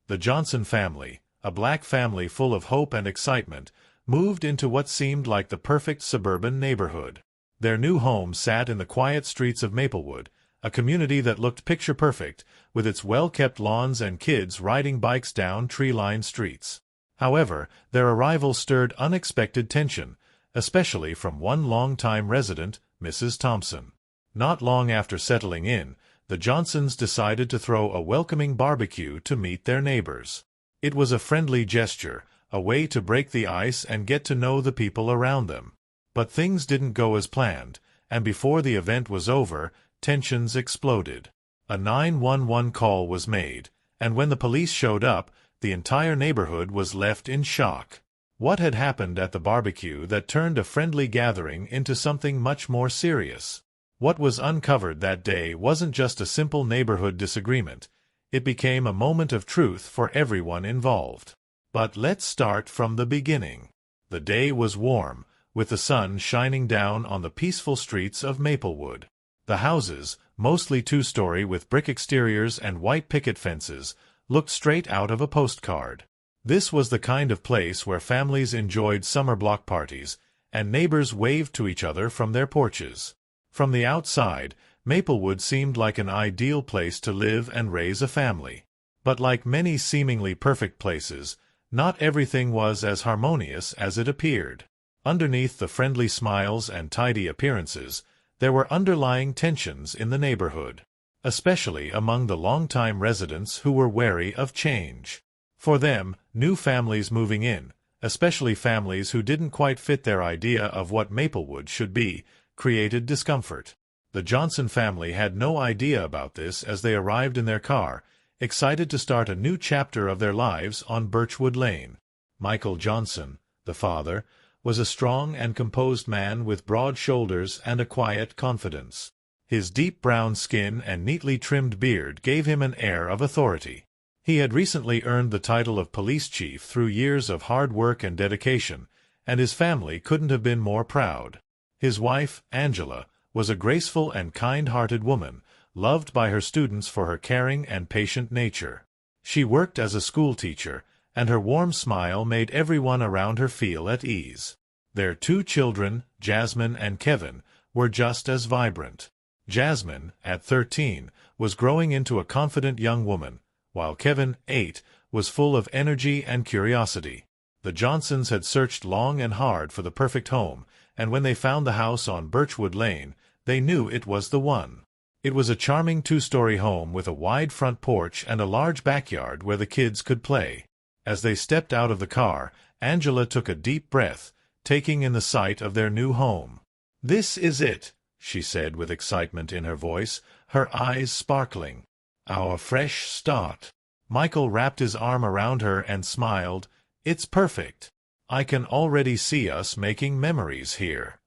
The Johnson family, a black family full of hope and excitement, moved into what seemed like the perfect suburban neighborhood. Their new home sat in the quiet streets of Maplewood, a community that looked picture-perfect, with its well-kept lawns and kids riding bikes down tree-lined streets. However, their arrival stirred unexpected tension, especially from one long-time resident, Mrs. Thompson. Not long after settling in, the Johnsons decided to throw a welcoming barbecue to meet their neighbors. It was a friendly gesture, a way to break the ice and get to know the people around them. But things didn't go as planned, and before the event was over, tensions exploded. A 911 call was made, and when the police showed up, the entire neighborhood was left in shock. What had happened at the barbecue that turned a friendly gathering into something much more serious? What was uncovered that day wasn't just a simple neighborhood disagreement. It became a moment of truth for everyone involved. But let's start from the beginning. The day was warm, with the sun shining down on the peaceful streets of Maplewood. The houses, mostly two-story with brick exteriors and white picket fences, looked straight out of a postcard. This was the kind of place where families enjoyed summer block parties, and neighbors waved to each other from their porches. From the outside, Maplewood seemed like an ideal place to live and raise a family. But like many seemingly perfect places, not everything was as harmonious as it appeared. Underneath the friendly smiles and tidy appearances, there were underlying tensions in the neighborhood, especially among the longtime residents who were wary of change. For them, new families moving in, especially families who didn't quite fit their idea of what Maplewood should be, created discomfort. The Johnson family had no idea about this as they arrived in their car, excited to start a new chapter of their lives on Birchwood Lane. Michael Johnson, the father, was a strong and composed man with broad shoulders and a quiet confidence. His deep brown skin and neatly trimmed beard gave him an air of authority. He had recently earned the title of police chief through years of hard work and dedication, and his family couldn't have been more proud. His wife, Angela, was a graceful and kind-hearted woman, loved by her students for her caring and patient nature. She worked as a schoolteacher, and her warm smile made everyone around her feel at ease. Their two children, Jasmine and Kevin, were just as vibrant. Jasmine, at 13, was growing into a confident young woman, while Kevin, 8, was full of energy and curiosity. The Johnsons had searched long and hard for the perfect home, and when they found the house on Birchwood Lane, they knew it was the one. It was a charming two-story home with a wide front porch and a large backyard where the kids could play. As they stepped out of the car, Angela took a deep breath, taking in the sight of their new home. "This is it," she said with excitement in her voice, her eyes sparkling. "Our fresh start." Michael wrapped his arm around her and smiled. "It's perfect. I can already see us making memories here."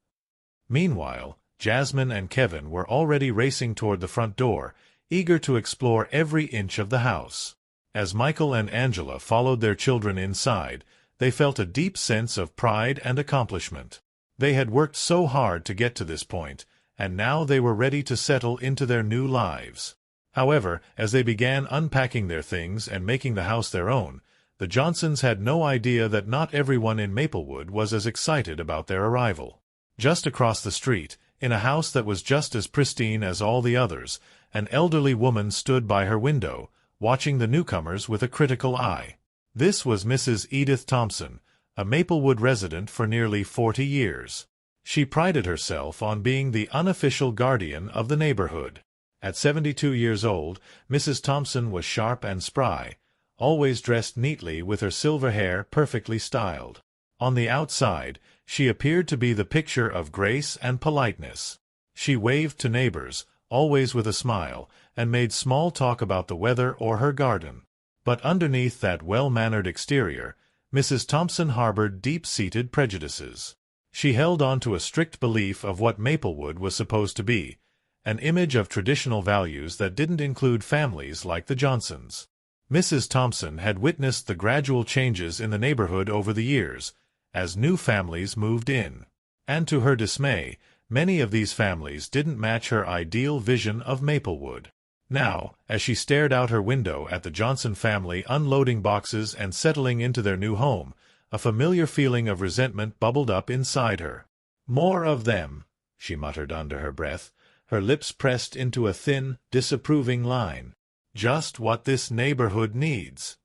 Meanwhile, Jasmine and Kevin were already racing toward the front door, eager to explore every inch of the house. As Michael and Angela followed their children inside, they felt a deep sense of pride and accomplishment. They had worked so hard to get to this point, and now they were ready to settle into their new lives. However, as they began unpacking their things and making the house their own, the Johnsons had no idea that not everyone in Maplewood was as excited about their arrival. Just across the street, in a house that was just as pristine as all the others, an elderly woman stood by her window, watching the newcomers with a critical eye. This was Mrs. Edith Thompson, a Maplewood resident for nearly 40 years. She prided herself on being the unofficial guardian of the neighborhood. At 72 years old, Mrs. Thompson was sharp and spry, always dressed neatly with her silver hair perfectly styled. On the outside, she appeared to be the picture of grace and politeness. She waved to neighbors, always with a smile, and made small talk about the weather or her garden. But underneath that well-mannered exterior, Mrs. Thompson harbored deep-seated prejudices. She held on to a strict belief of what Maplewood was supposed to be, an image of traditional values that didn't include families like the Johnsons. Mrs. Thompson had witnessed the gradual changes in the neighborhood over the years, as new families moved in. And to her dismay, many of these families didn't match her ideal vision of Maplewood. Now, as she stared out her window at the Johnson family unloading boxes and settling into their new home, a familiar feeling of resentment bubbled up inside her. "More of them," she muttered under her breath, her lips pressed into a thin, disapproving line. "Just what this neighborhood needs."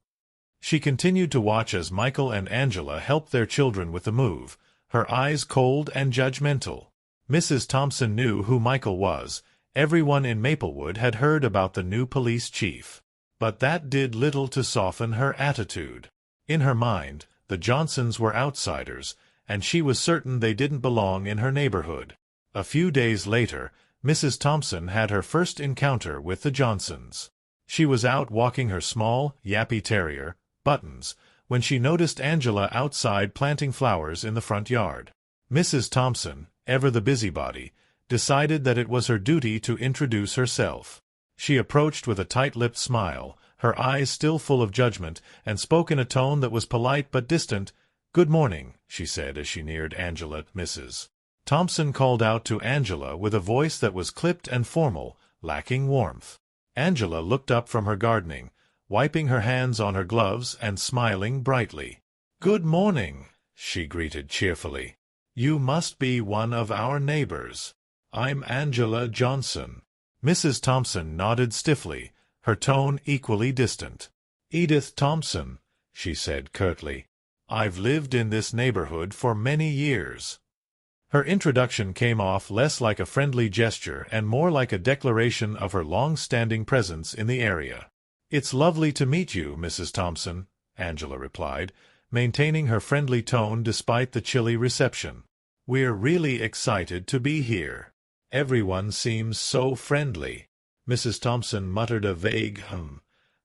She continued to watch as Michael and Angela helped their children with the move, her eyes cold and judgmental. Mrs. Thompson knew who Michael was. Everyone in Maplewood had heard about the new police chief. But that did little to soften her attitude. In her mind, the Johnsons were outsiders, and she was certain they didn't belong in her neighborhood. A few days later, Mrs. Thompson had her first encounter with the Johnsons. She was out walking her small, yappy terrier, Buttons, when she noticed Angela outside planting flowers in the front yard. Mrs. Thompson, ever the busybody, decided that it was her duty to introduce herself. She approached with a tight-lipped smile, her eyes still full of judgment, and spoke in a tone that was polite but distant. "Good morning," she said as she neared Angela. Mrs. Thompson called out to Angela with a voice that was clipped and formal, lacking warmth. Angela looked up from her gardening, wiping her hands on her gloves and smiling brightly. "Good morning," she greeted cheerfully. "You must be one of our neighbors. I'm Angela Johnson." Mrs. Thompson nodded stiffly, her tone equally distant. "Edith Thompson," she said curtly. "I've lived in this neighborhood for many years." Her introduction came off less like a friendly gesture and more like a declaration of her long-standing presence in the area. "It's lovely to meet you, Mrs. Thompson," Angela replied, maintaining her friendly tone despite the chilly reception. "We're really excited to be here. Everyone seems so friendly." Mrs. Thompson muttered a vague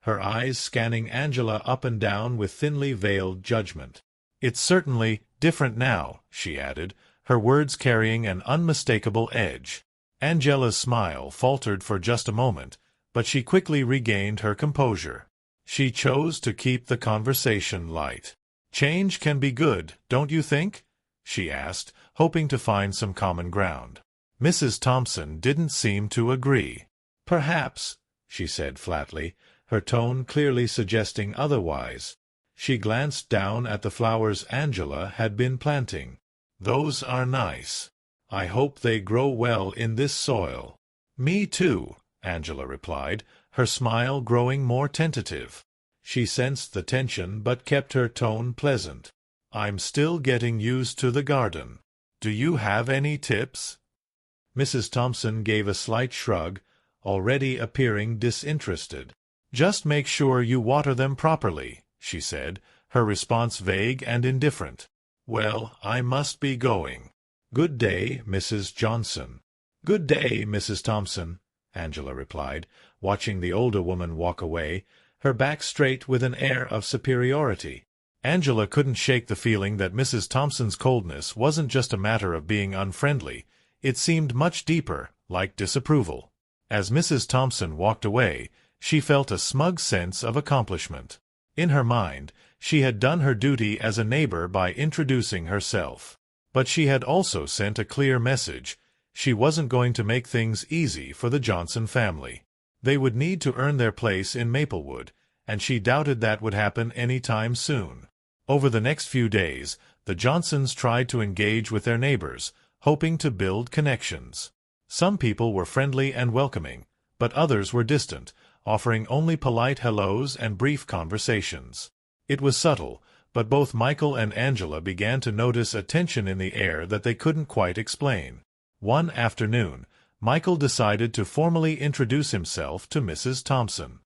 her eyes scanning Angela up and down with thinly veiled judgment. "It's certainly different now," she added, her words carrying an unmistakable edge. Angela's smile faltered for just a moment, but she quickly regained her composure. She chose to keep the conversation light. "Change can be good, don't you think?" she asked, hoping to find some common ground. Mrs. Thompson didn't seem to agree. "Perhaps," she said flatly, her tone clearly suggesting otherwise. She glanced down at the flowers Angela had been planting. "Those are nice. I hope they grow well in this soil." "Me too," Angela replied, her smile growing more tentative. She sensed the tension but kept her tone pleasant. "I'm still getting used to the garden. Do you have any tips?" Mrs. Thompson gave a slight shrug, already appearing disinterested. "Just make sure you water them properly," she said, her response vague and indifferent. "Well, I must be going. Good day, Mrs. Johnson." "Good day, Mrs. Thompson," Angela replied, watching the older woman walk away, her back straight with an air of superiority. Angela couldn't shake the feeling that Mrs. Thompson's coldness wasn't just a matter of being unfriendly. It seemed much deeper, like disapproval. As Mrs. Thompson walked away, she felt a smug sense of accomplishment. In her mind, she had done her duty as a neighbor by introducing herself. But she had also sent a clear message. She wasn't going to make things easy for the Johnson family. They would need to earn their place in Maplewood, and she doubted that would happen any time soon. Over the next few days, the Johnsons tried to engage with their neighbors, hoping to build connections. Some people were friendly and welcoming, but others were distant, offering only polite hellos and brief conversations. It was subtle, but both Michael and Angela began to notice a tension in the air that they couldn't quite explain. One afternoon, Michael decided to formally introduce himself to Mrs. Thompson.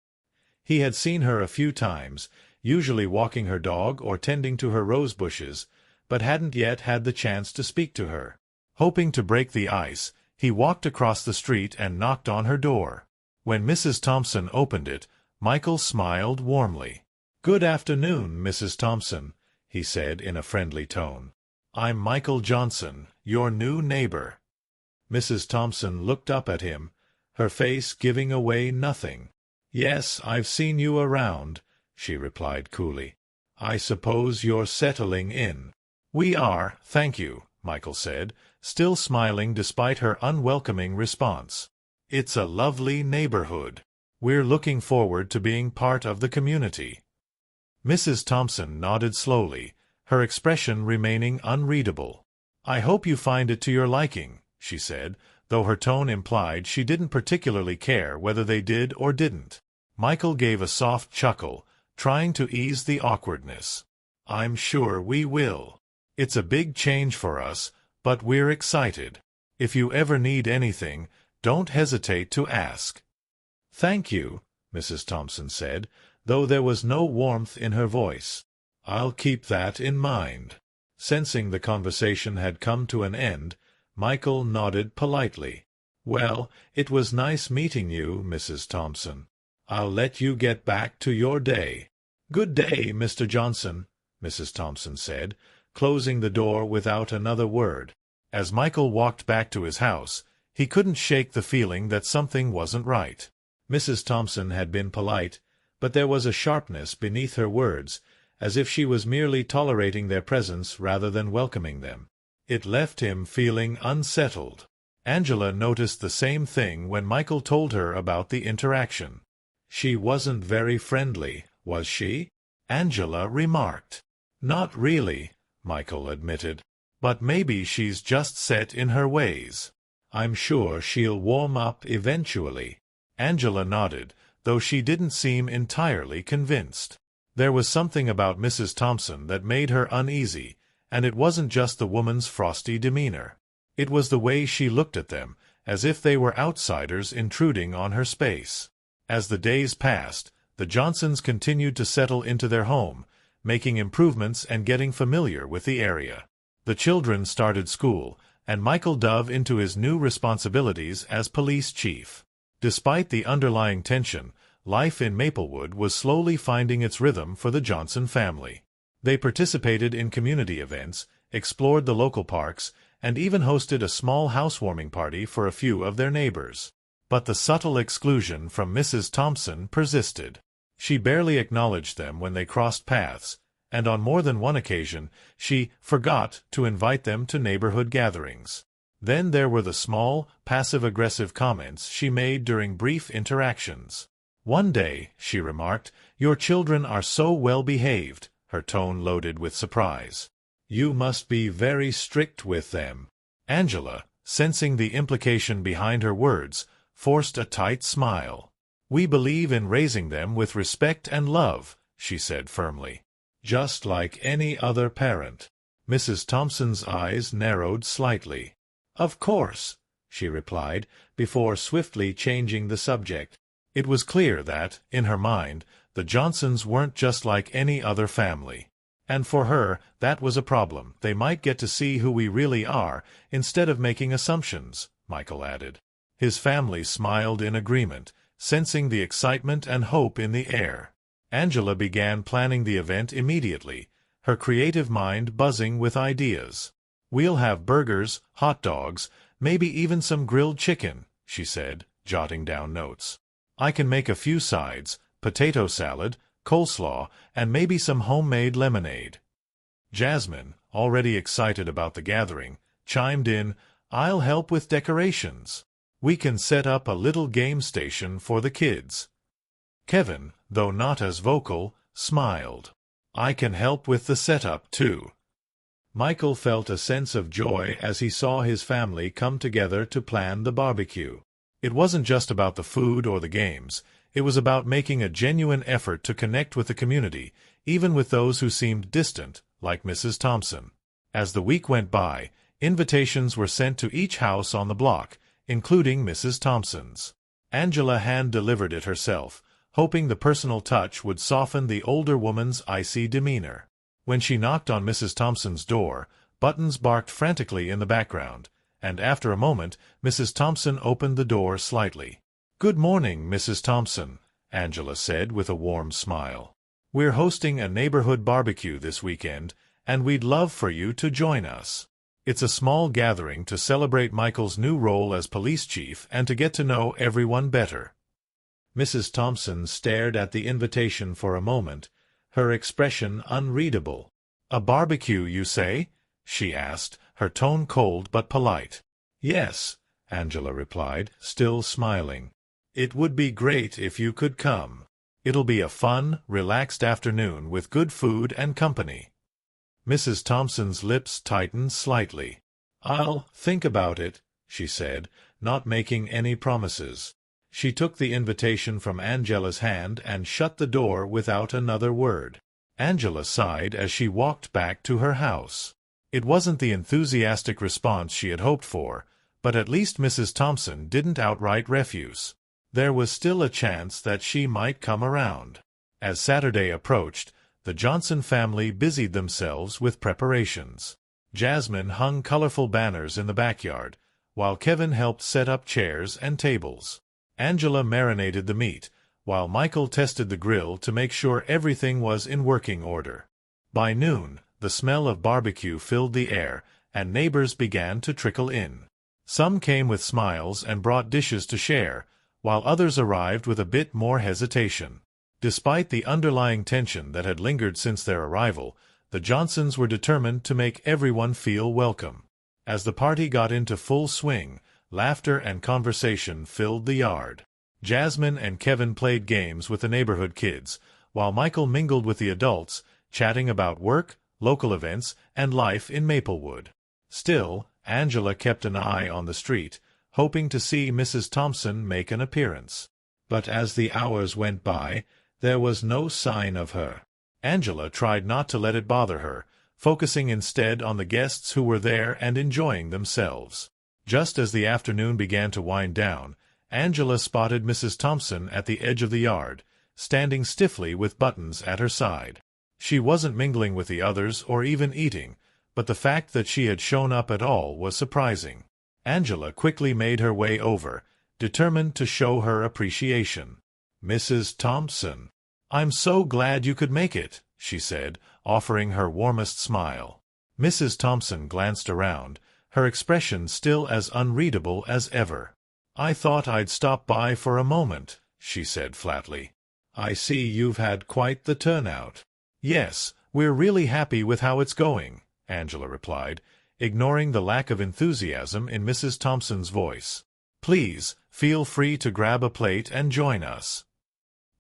He had seen her a few times, usually walking her dog or tending to her rose bushes, but hadn't yet had the chance to speak to her. Hoping to break the ice, he walked across the street and knocked on her door. When Mrs. Thompson opened it, Michael smiled warmly. "Good afternoon, Mrs. Thompson," he said in a friendly tone. "I'm Michael Johnson, your new neighbor." Mrs. Thompson looked up at him, her face giving away nothing. "Yes, I've seen you around," she replied coolly. "I suppose you're settling in." "We are, thank you," Michael said, still smiling despite her unwelcoming response. "It's a lovely neighborhood." We're looking forward to being part of the community." Mrs. Thompson nodded slowly, her expression remaining unreadable. "I hope you find it to your liking," she said, though her tone implied she didn't particularly care whether they did or didn't. Michael gave a soft chuckle, trying to ease the awkwardness. "I'm sure we will. It's a big change for us, but we're excited. If you ever need anything, don't hesitate to ask." "Thank you," Mrs. Thompson said, though there was no warmth in her voice. "I'll keep that in mind." Sensing the conversation had come to an end, Michael nodded politely. "Well, it was nice meeting you, Mrs. Thompson. I'll let you get back to your day." "Good day, Mr. Johnson," Mrs. Thompson said, closing the door without another word. As Michael walked back to his house, he couldn't shake the feeling that something wasn't right. Mrs. Thompson had been polite, but there was a sharpness beneath her words, as if she was merely tolerating their presence rather than welcoming them. It left him feeling unsettled. Angela noticed the same thing when Michael told her about the interaction. "She wasn't very friendly, was she?" Angela remarked. "Not really," Michael admitted. "But maybe she's just set in her ways. I'm sure she'll warm up eventually." Angela nodded, though she didn't seem entirely convinced. There was something about Mrs. Thompson that made her uneasy, and it wasn't just the woman's frosty demeanor. It was the way she looked at them, as if they were outsiders intruding on her space. As the days passed, the Johnsons continued to settle into their home, making improvements and getting familiar with the area. The children started school, and Michael dove into his new responsibilities as police chief. Despite the underlying tension, life in Maplewood was slowly finding its rhythm for the Johnson family. They participated in community events, explored the local parks, and even hosted a small housewarming party for a few of their neighbors. But the subtle exclusion from Mrs. Thompson persisted. She barely acknowledged them when they crossed paths, and on more than one occasion she forgot to invite them to neighborhood gatherings. Then there were the small, passive-aggressive comments she made during brief interactions. "One day," she remarked, "your children are so well-behaved," her tone loaded with surprise. "You must be very strict with them." Angela, sensing the implication behind her words, forced a tight smile. "We believe in raising them with respect and love," she said firmly. "Just like any other parent." Mrs. Thompson's eyes narrowed slightly. "Of course," she replied, before swiftly changing the subject. It was clear that, in her mind, the Johnsons weren't just like any other family. And for her, that was a problem. "They might get to see who we really are, instead of making assumptions," Michael added. His family smiled in agreement, sensing the excitement and hope in the air. Angela began planning the event immediately, her creative mind buzzing with ideas. "We'll have burgers, hot dogs, maybe even some grilled chicken," she said, jotting down notes. "I can make a few sides, potato salad, coleslaw, and maybe some homemade lemonade." Jasmine, already excited about the gathering, chimed in, "I'll help with decorations. We can set up a little game station for the kids." Kevin, though not as vocal, smiled. "I can help with the setup, too." Michael felt a sense of joy as he saw his family come together to plan the barbecue. It wasn't just about the food or the games. It was about making a genuine effort to connect with the community, even with those who seemed distant, like Mrs. Thompson. As the week went by, invitations were sent to each house on the block, including Mrs. Thompson's. Angela hand-delivered it herself, hoping the personal touch would soften the older woman's icy demeanor. When she knocked on Mrs. Thompson's door, Buttons barked frantically in the background, and after a moment Mrs. Thompson opened the door slightly. "Good morning, Mrs. Thompson," Angela said with a warm smile. "We're hosting a neighborhood barbecue this weekend, and we'd love for you to join us. It's a small gathering to celebrate Michael's new role as police chief and to get to know everyone better." Mrs. Thompson stared at the invitation for a moment, her expression unreadable. "A barbecue, you say?" she asked, her tone cold but polite. "Yes," Angela replied, still smiling. It would be great if you could come. It'll be a fun, relaxed afternoon with good food and company." Mrs. Thompson's lips tightened slightly. "I'll think about it," she said, not making any promises. She took the invitation from Angela's hand and shut the door without another word. Angela sighed as she walked back to her house. It wasn't the enthusiastic response she had hoped for, but at least Mrs. Thompson didn't outright refuse. There was still a chance that she might come around. As Saturday approached, the Johnson family busied themselves with preparations. Jasmine hung colorful banners in the backyard, while Kevin helped set up chairs and tables. Angela marinated the meat, while Michael tested the grill to make sure everything was in working order. By noon, the smell of barbecue filled the air, and neighbors began to trickle in. Some came with smiles and brought dishes to share, while others arrived with a bit more hesitation. Despite the underlying tension that had lingered since their arrival, the Johnsons were determined to make everyone feel welcome. As the party got into full swing, laughter and conversation filled the yard. Jasmine and Kevin played games with the neighborhood kids, while Michael mingled with the adults, chatting about work, local events, and life in Maplewood. Still, Angela kept an eye on the street, hoping to see Mrs. Thompson make an appearance. But as the hours went by, there was no sign of her. Angela tried not to let it bother her, focusing instead on the guests who were there and enjoying themselves. Just as the afternoon began to wind down, Angela spotted Mrs. Thompson at the edge of the yard, standing stiffly with Buttons at her side. She wasn't mingling with the others or even eating, but the fact that she had shown up at all was surprising. Angela quickly made her way over, determined to show her appreciation. "Mrs. Thompson, I'm so glad you could make it," she said, offering her warmest smile. Mrs. Thompson glanced around, her expression still as unreadable as ever. "I thought I'd stop by for a moment," she said flatly. "I see you've had quite the turnout." "Yes, we're really happy with how it's going," Angela replied, ignoring the lack of enthusiasm in Mrs. Thompson's voice. "Please, feel free to grab a plate and join us."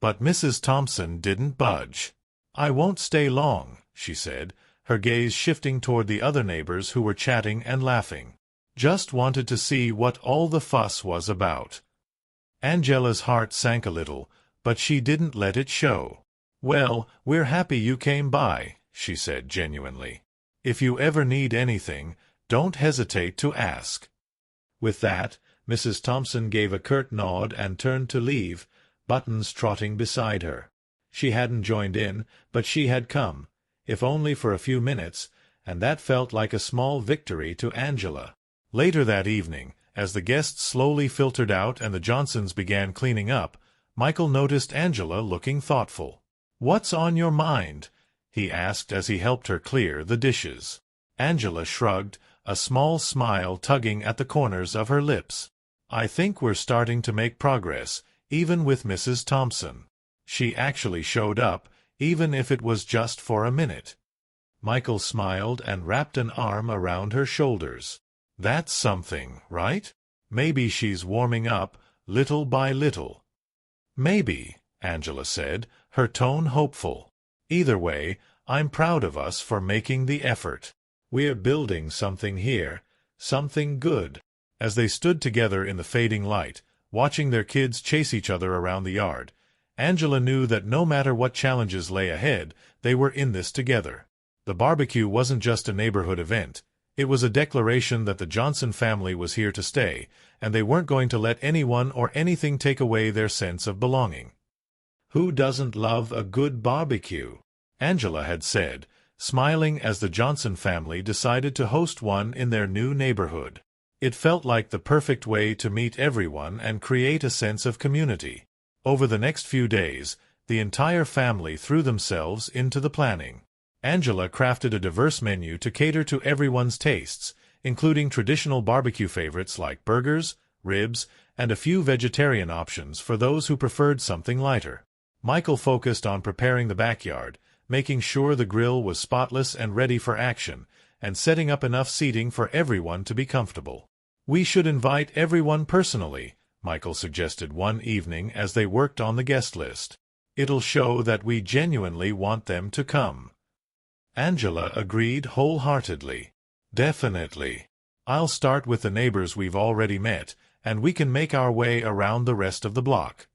But Mrs. Thompson didn't budge. "I won't stay long," she said, her gaze shifting toward the other neighbors who were chatting and laughing. "Just wanted to see what all the fuss was about." Angela's heart sank a little, but she didn't let it show. "Well, we're happy you came by," she said genuinely. "If you ever need anything, don't hesitate to ask." With that, Mrs. Thompson gave a curt nod and turned to leave, Buttons trotting beside her. She hadn't joined in, but she had come, if only for a few minutes, and that felt like a small victory to Angela. Later that evening, as the guests slowly filtered out and the Johnsons began cleaning up, Michael noticed Angela looking thoughtful. "What's on your mind?" he asked as he helped her clear the dishes. Angela shrugged, a small smile tugging at the corners of her lips. "I think we're starting to make progress, even with Mrs. Thompson. She actually showed up, even if it was just for a minute." Michael smiled and wrapped an arm around her shoulders. "That's something, right? Maybe she's warming up, little by little." "Maybe," Angela said, her tone hopeful. "Either way, I'm proud of us for making the effort. We're building something here, something good." As they stood together in the fading light, watching their kids chase each other around the yard, Angela knew that no matter what challenges lay ahead, they were in this together. The barbecue wasn't just a neighborhood event. It was a declaration that the Johnson family was here to stay, and they weren't going to let anyone or anything take away their sense of belonging. "Who doesn't love a good barbecue?" Angela had said, smiling as the Johnson family decided to host one in their new neighborhood. It felt like the perfect way to meet everyone and create a sense of community. Over the next few days, the entire family threw themselves into the planning. Angela crafted a diverse menu to cater to everyone's tastes, including traditional barbecue favorites like burgers, ribs, and a few vegetarian options for those who preferred something lighter. Michael focused on preparing the backyard, making sure the grill was spotless and ready for action, and setting up enough seating for everyone to be comfortable. "We should invite everyone personally," Michael suggested one evening as they worked on the guest list. "It'll show that we genuinely want them to come." Angela agreed wholeheartedly. "Definitely. I'll start with the neighbors we've already met, and we can make our way around the rest of the block."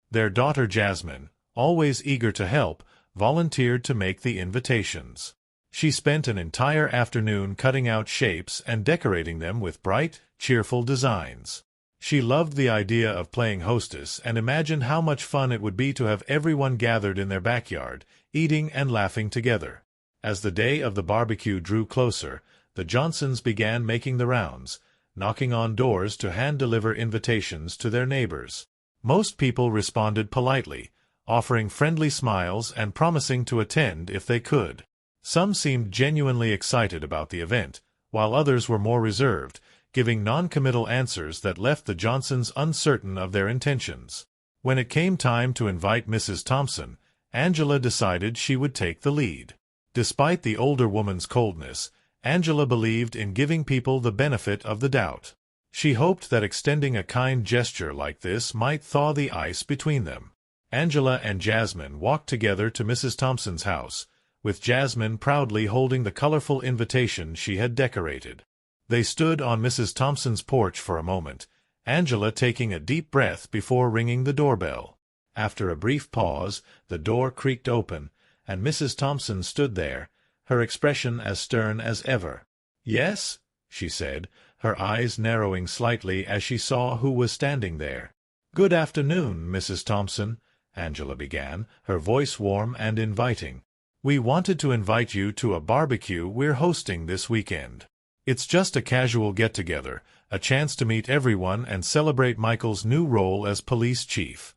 Their daughter Jasmine, always eager to help, volunteered to make the invitations. She spent an entire afternoon cutting out shapes and decorating them with bright, cheerful designs. She loved the idea of playing hostess and imagined how much fun it would be to have everyone gathered in their backyard, eating and laughing together. As the day of the barbecue drew closer, the Johnsons began making the rounds, knocking on doors to hand-deliver invitations to their neighbors. Most people responded politely, offering friendly smiles and promising to attend if they could. Some seemed genuinely excited about the event, while others were more reserved, giving non-committal answers that left the Johnsons uncertain of their intentions. When it came time to invite Mrs. Thompson, Angela decided she would take the lead. Despite the older woman's coldness, Angela believed in giving people the benefit of the doubt. She hoped that extending a kind gesture like this might thaw the ice between them. Angela and Jasmine walked together to Mrs. Thompson's house, with Jasmine proudly holding the colorful invitation she had decorated. They stood on Mrs. Thompson's porch for a moment, Angela taking a deep breath before ringing the doorbell. After a brief pause, the door creaked open, and Mrs. Thompson stood there, her expression as stern as ever. "Yes?" she said, her eyes narrowing slightly as she saw who was standing there. "Good afternoon, Mrs. Thompson," Angela began, her voice warm and inviting. "We wanted to invite you to a barbecue we're hosting this weekend. It's just a casual get-together, a chance to meet everyone and celebrate Michael's new role as police chief."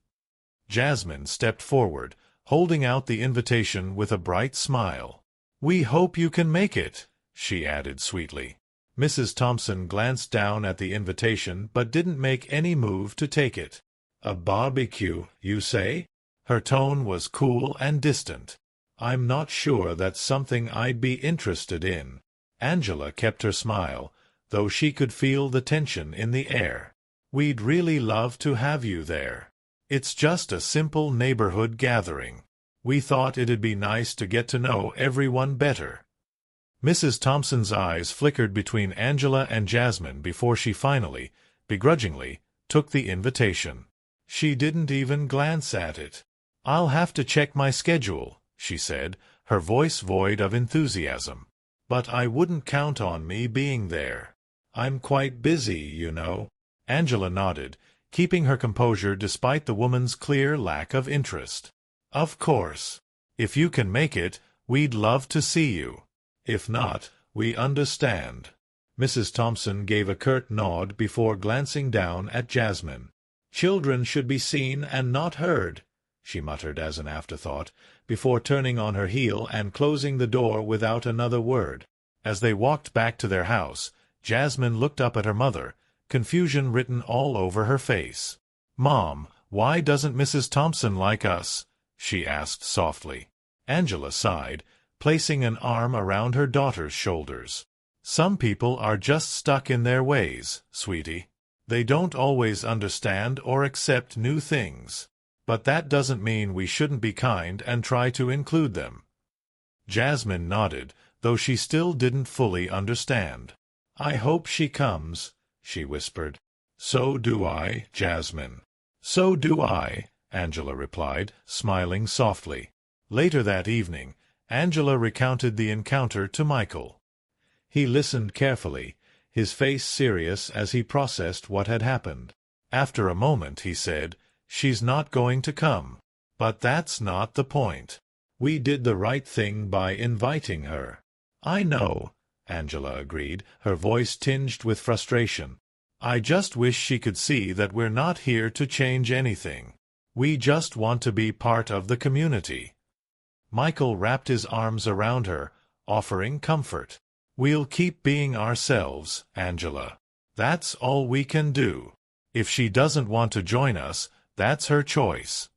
Jasmine stepped forward, holding out the invitation with a bright smile. "We hope you can make it," she added sweetly. Mrs. Thompson glanced down at the invitation but didn't make any move to take it. "A barbecue, you say?" Her tone was cool and distant. "I'm not sure that's something I'd be interested in." Angela kept her smile, though she could feel the tension in the air. "We'd really love to have you there. It's just a simple neighborhood gathering. We thought it'd be nice to get to know everyone better." Mrs. Thompson's eyes flickered between Angela and Jasmine before she finally, begrudgingly, took the invitation. She didn't even glance at it. "I'll have to check my schedule," she said, her voice void of enthusiasm. "But I wouldn't count on me being there. I'm quite busy, you know." Angela nodded, keeping her composure despite the woman's clear lack of interest. "Of course. If you can make it, we'd love to see you. If not, we understand." Mrs. Thompson gave a curt nod before glancing down at Jasmine. "Children should be seen and not heard," she muttered as an afterthought, before turning on her heel and closing the door without another word. As they walked back to their house, Jasmine looked up at her mother, confusion written all over her face. "Mom, why doesn't Mrs. Thompson like us?" she asked softly. Angela sighed, placing an arm around her daughter's shoulders. "Some people are just stuck in their ways, sweetie. They don't always understand or accept new things. But that doesn't mean we shouldn't be kind and try to include them." Jasmine nodded, though she still didn't fully understand. "I hope she comes," she whispered. "So do I, Jasmine." "So do I," Angela replied, smiling softly. Later that evening, Angela recounted the encounter to Michael. He listened carefully, his face serious as he processed what had happened. After a moment he said, "She's not going to come. But that's not the point. We did the right thing by inviting her." "I know," Angela agreed, her voice tinged with frustration. "I just wish she could see that we're not here to change anything. We just want to be part of the community." Michael wrapped his arms around her, offering comfort. "We'll keep being ourselves, Angela. That's all we can do. If she doesn't want to join us, that's her choice."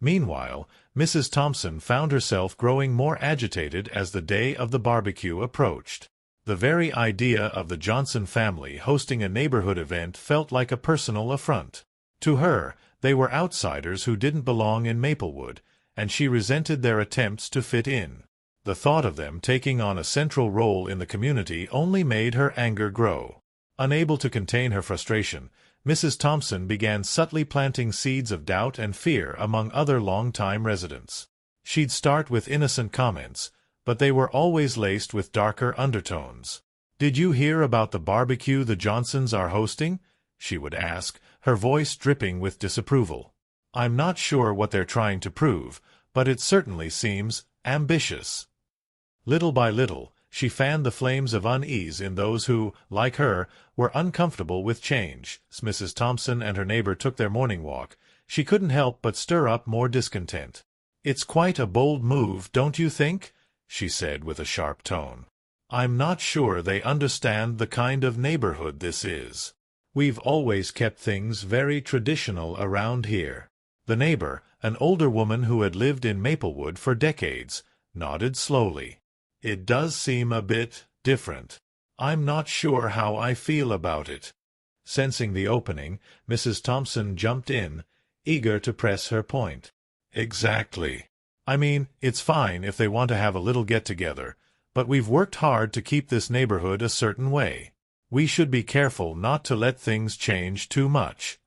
Meanwhile, Mrs. Thompson found herself growing more agitated as the day of the barbecue approached. The very idea of the Johnson family hosting a neighborhood event felt like a personal affront. To her, they were outsiders who didn't belong in Maplewood, and she resented their attempts to fit in. The thought of them taking on a central role in the community only made her anger grow. Unable to contain her frustration, Mrs. Thompson began subtly planting seeds of doubt and fear among other long-time residents. She'd start with innocent comments, but they were always laced with darker undertones. "Did you hear about the barbecue the Johnsons are hosting?" she would ask, her voice dripping with disapproval. "I'm not sure what they're trying to prove, but it certainly seems ambitious." Little by little, she fanned the flames of unease in those who, like her, were uncomfortable with change. As Mrs. Thompson and her neighbor took their morning walk, she couldn't help but stir up more discontent. "It's quite a bold move, don't you think?" she said with a sharp tone. "I'm not sure they understand the kind of neighborhood this is. We've always kept things very traditional around here." The neighbor, an older woman who had lived in Maplewood for decades, nodded slowly. "It does seem a bit different. I'm not sure how I feel about it." Sensing the opening, Mrs. Thompson jumped in, eager to press her point. "Exactly. I mean, it's fine if they want to have a little get-together, but we've worked hard to keep this neighborhood a certain way. We should be careful not to let things change too much."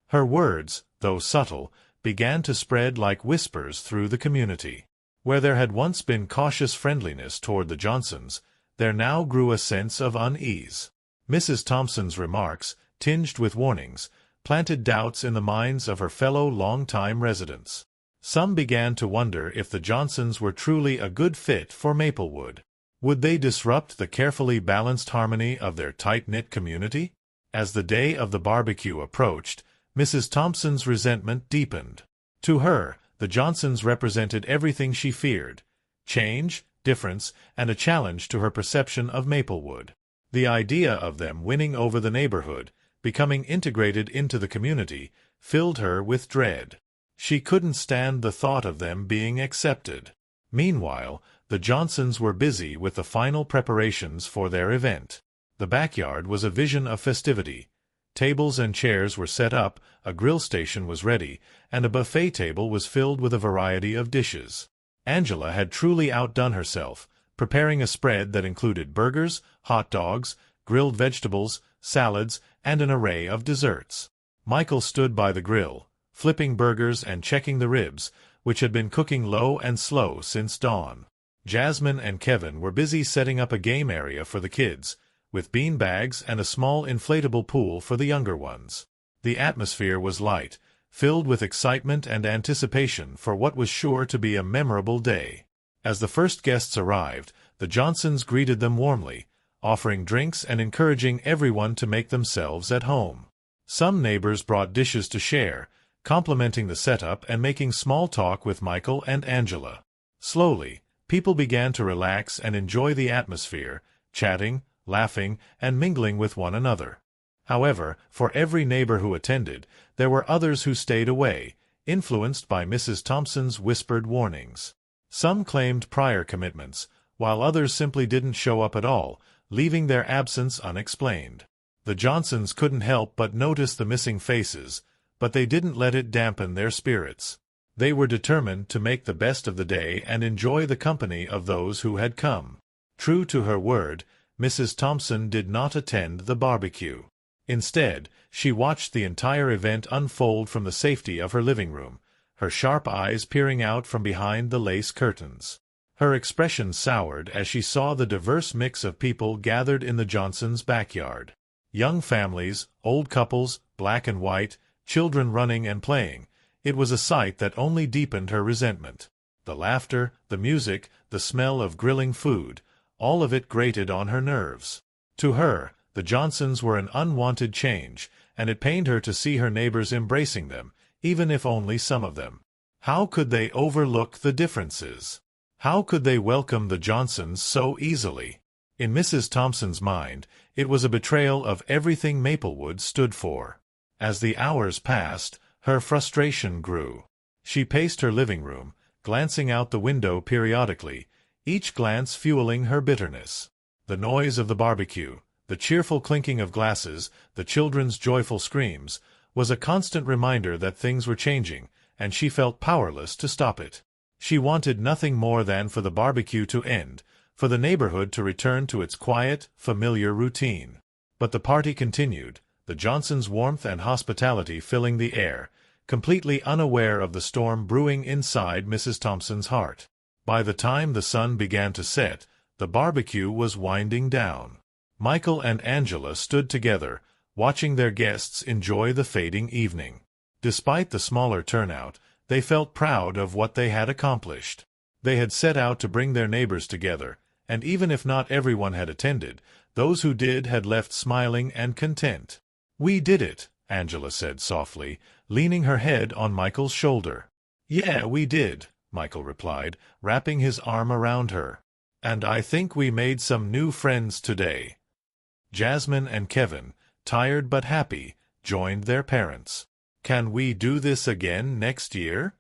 Her words, though subtle, began to spread like whispers through the community. Where there had once been cautious friendliness toward the Johnsons, there now grew a sense of unease. Mrs. Thompson's remarks, tinged with warnings, planted doubts in the minds of her fellow long-time residents. Some began to wonder if the Johnsons were truly a good fit for Maplewood. Would they disrupt the carefully balanced harmony of their tight-knit community? As the day of the barbecue approached, Mrs. Thompson's resentment deepened. To her, the Johnsons represented everything she feared: change, difference, and a challenge to her perception of Maplewood. The idea of them winning over the neighborhood, becoming integrated into the community, filled her with dread. She couldn't stand the thought of them being accepted. Meanwhile, the Johnsons were busy with the final preparations for their event. The backyard was a vision of festivity. Tables and chairs were set up, a grill station was ready, and a buffet table was filled with a variety of dishes. Angela had truly outdone herself, preparing a spread that included burgers, hot dogs, grilled vegetables, salads, and an array of desserts. Michael stood by the grill, flipping burgers and checking the ribs, which had been cooking low and slow since dawn. Jasmine and Kevin were busy setting up a game area for the kids, with bean bags and a small inflatable pool for the younger ones. The atmosphere was light, filled with excitement and anticipation for what was sure to be a memorable day. As the first guests arrived, the Johnsons greeted them warmly, offering drinks and encouraging everyone to make themselves at home. Some neighbors brought dishes to share, complimenting the setup and making small talk with Michael and Angela. Slowly, people began to relax and enjoy the atmosphere, chatting, laughing, and mingling with one another. However, for every neighbor who attended, there were others who stayed away, influenced by Mrs. Thompson's whispered warnings. Some claimed prior commitments, while others simply didn't show up at all, leaving their absence unexplained. The Johnsons couldn't help but notice the missing faces, but they didn't let it dampen their spirits. They were determined to make the best of the day and enjoy the company of those who had come. True to her word, Mrs. Thompson did not attend the barbecue. Instead, she watched the entire event unfold from the safety of her living room, her sharp eyes peering out from behind the lace curtains. Her expression soured as she saw the diverse mix of people gathered in the Johnsons' backyard. Young families, old couples, black and white, children running and playing. It was a sight that only deepened her resentment. The laughter, the music, the smell of grilling food, all of it grated on her nerves. To her, the Johnsons were an unwanted change, and it pained her to see her neighbors embracing them, even if only some of them. How could they overlook the differences? How could they welcome the Johnsons so easily? In Mrs. Thompson's mind, it was a betrayal of everything Maplewood stood for. As the hours passed, her frustration grew. She paced her living room, glancing out the window periodically, each glance fueling her bitterness. The noise of the barbecue, the cheerful clinking of glasses, the children's joyful screams, was a constant reminder that things were changing, and she felt powerless to stop it. She wanted nothing more than for the barbecue to end, for the neighborhood to return to its quiet, familiar routine. But the party continued, the Johnsons' warmth and hospitality filling the air, completely unaware of the storm brewing inside Mrs. Thompson's heart. By the time the sun began to set, the barbecue was winding down. Michael and Angela stood together, watching their guests enjoy the fading evening. Despite the smaller turnout, they felt proud of what they had accomplished. They had set out to bring their neighbors together, and even if not everyone had attended, those who did had left smiling and content. "We did it," Angela said softly, leaning her head on Michael's shoulder. "Yeah, we did," Michael replied, wrapping his arm around her. "And I think we made some new friends today." Jasmine and Kevin, tired but happy, joined their parents. "Can we do this again next year?"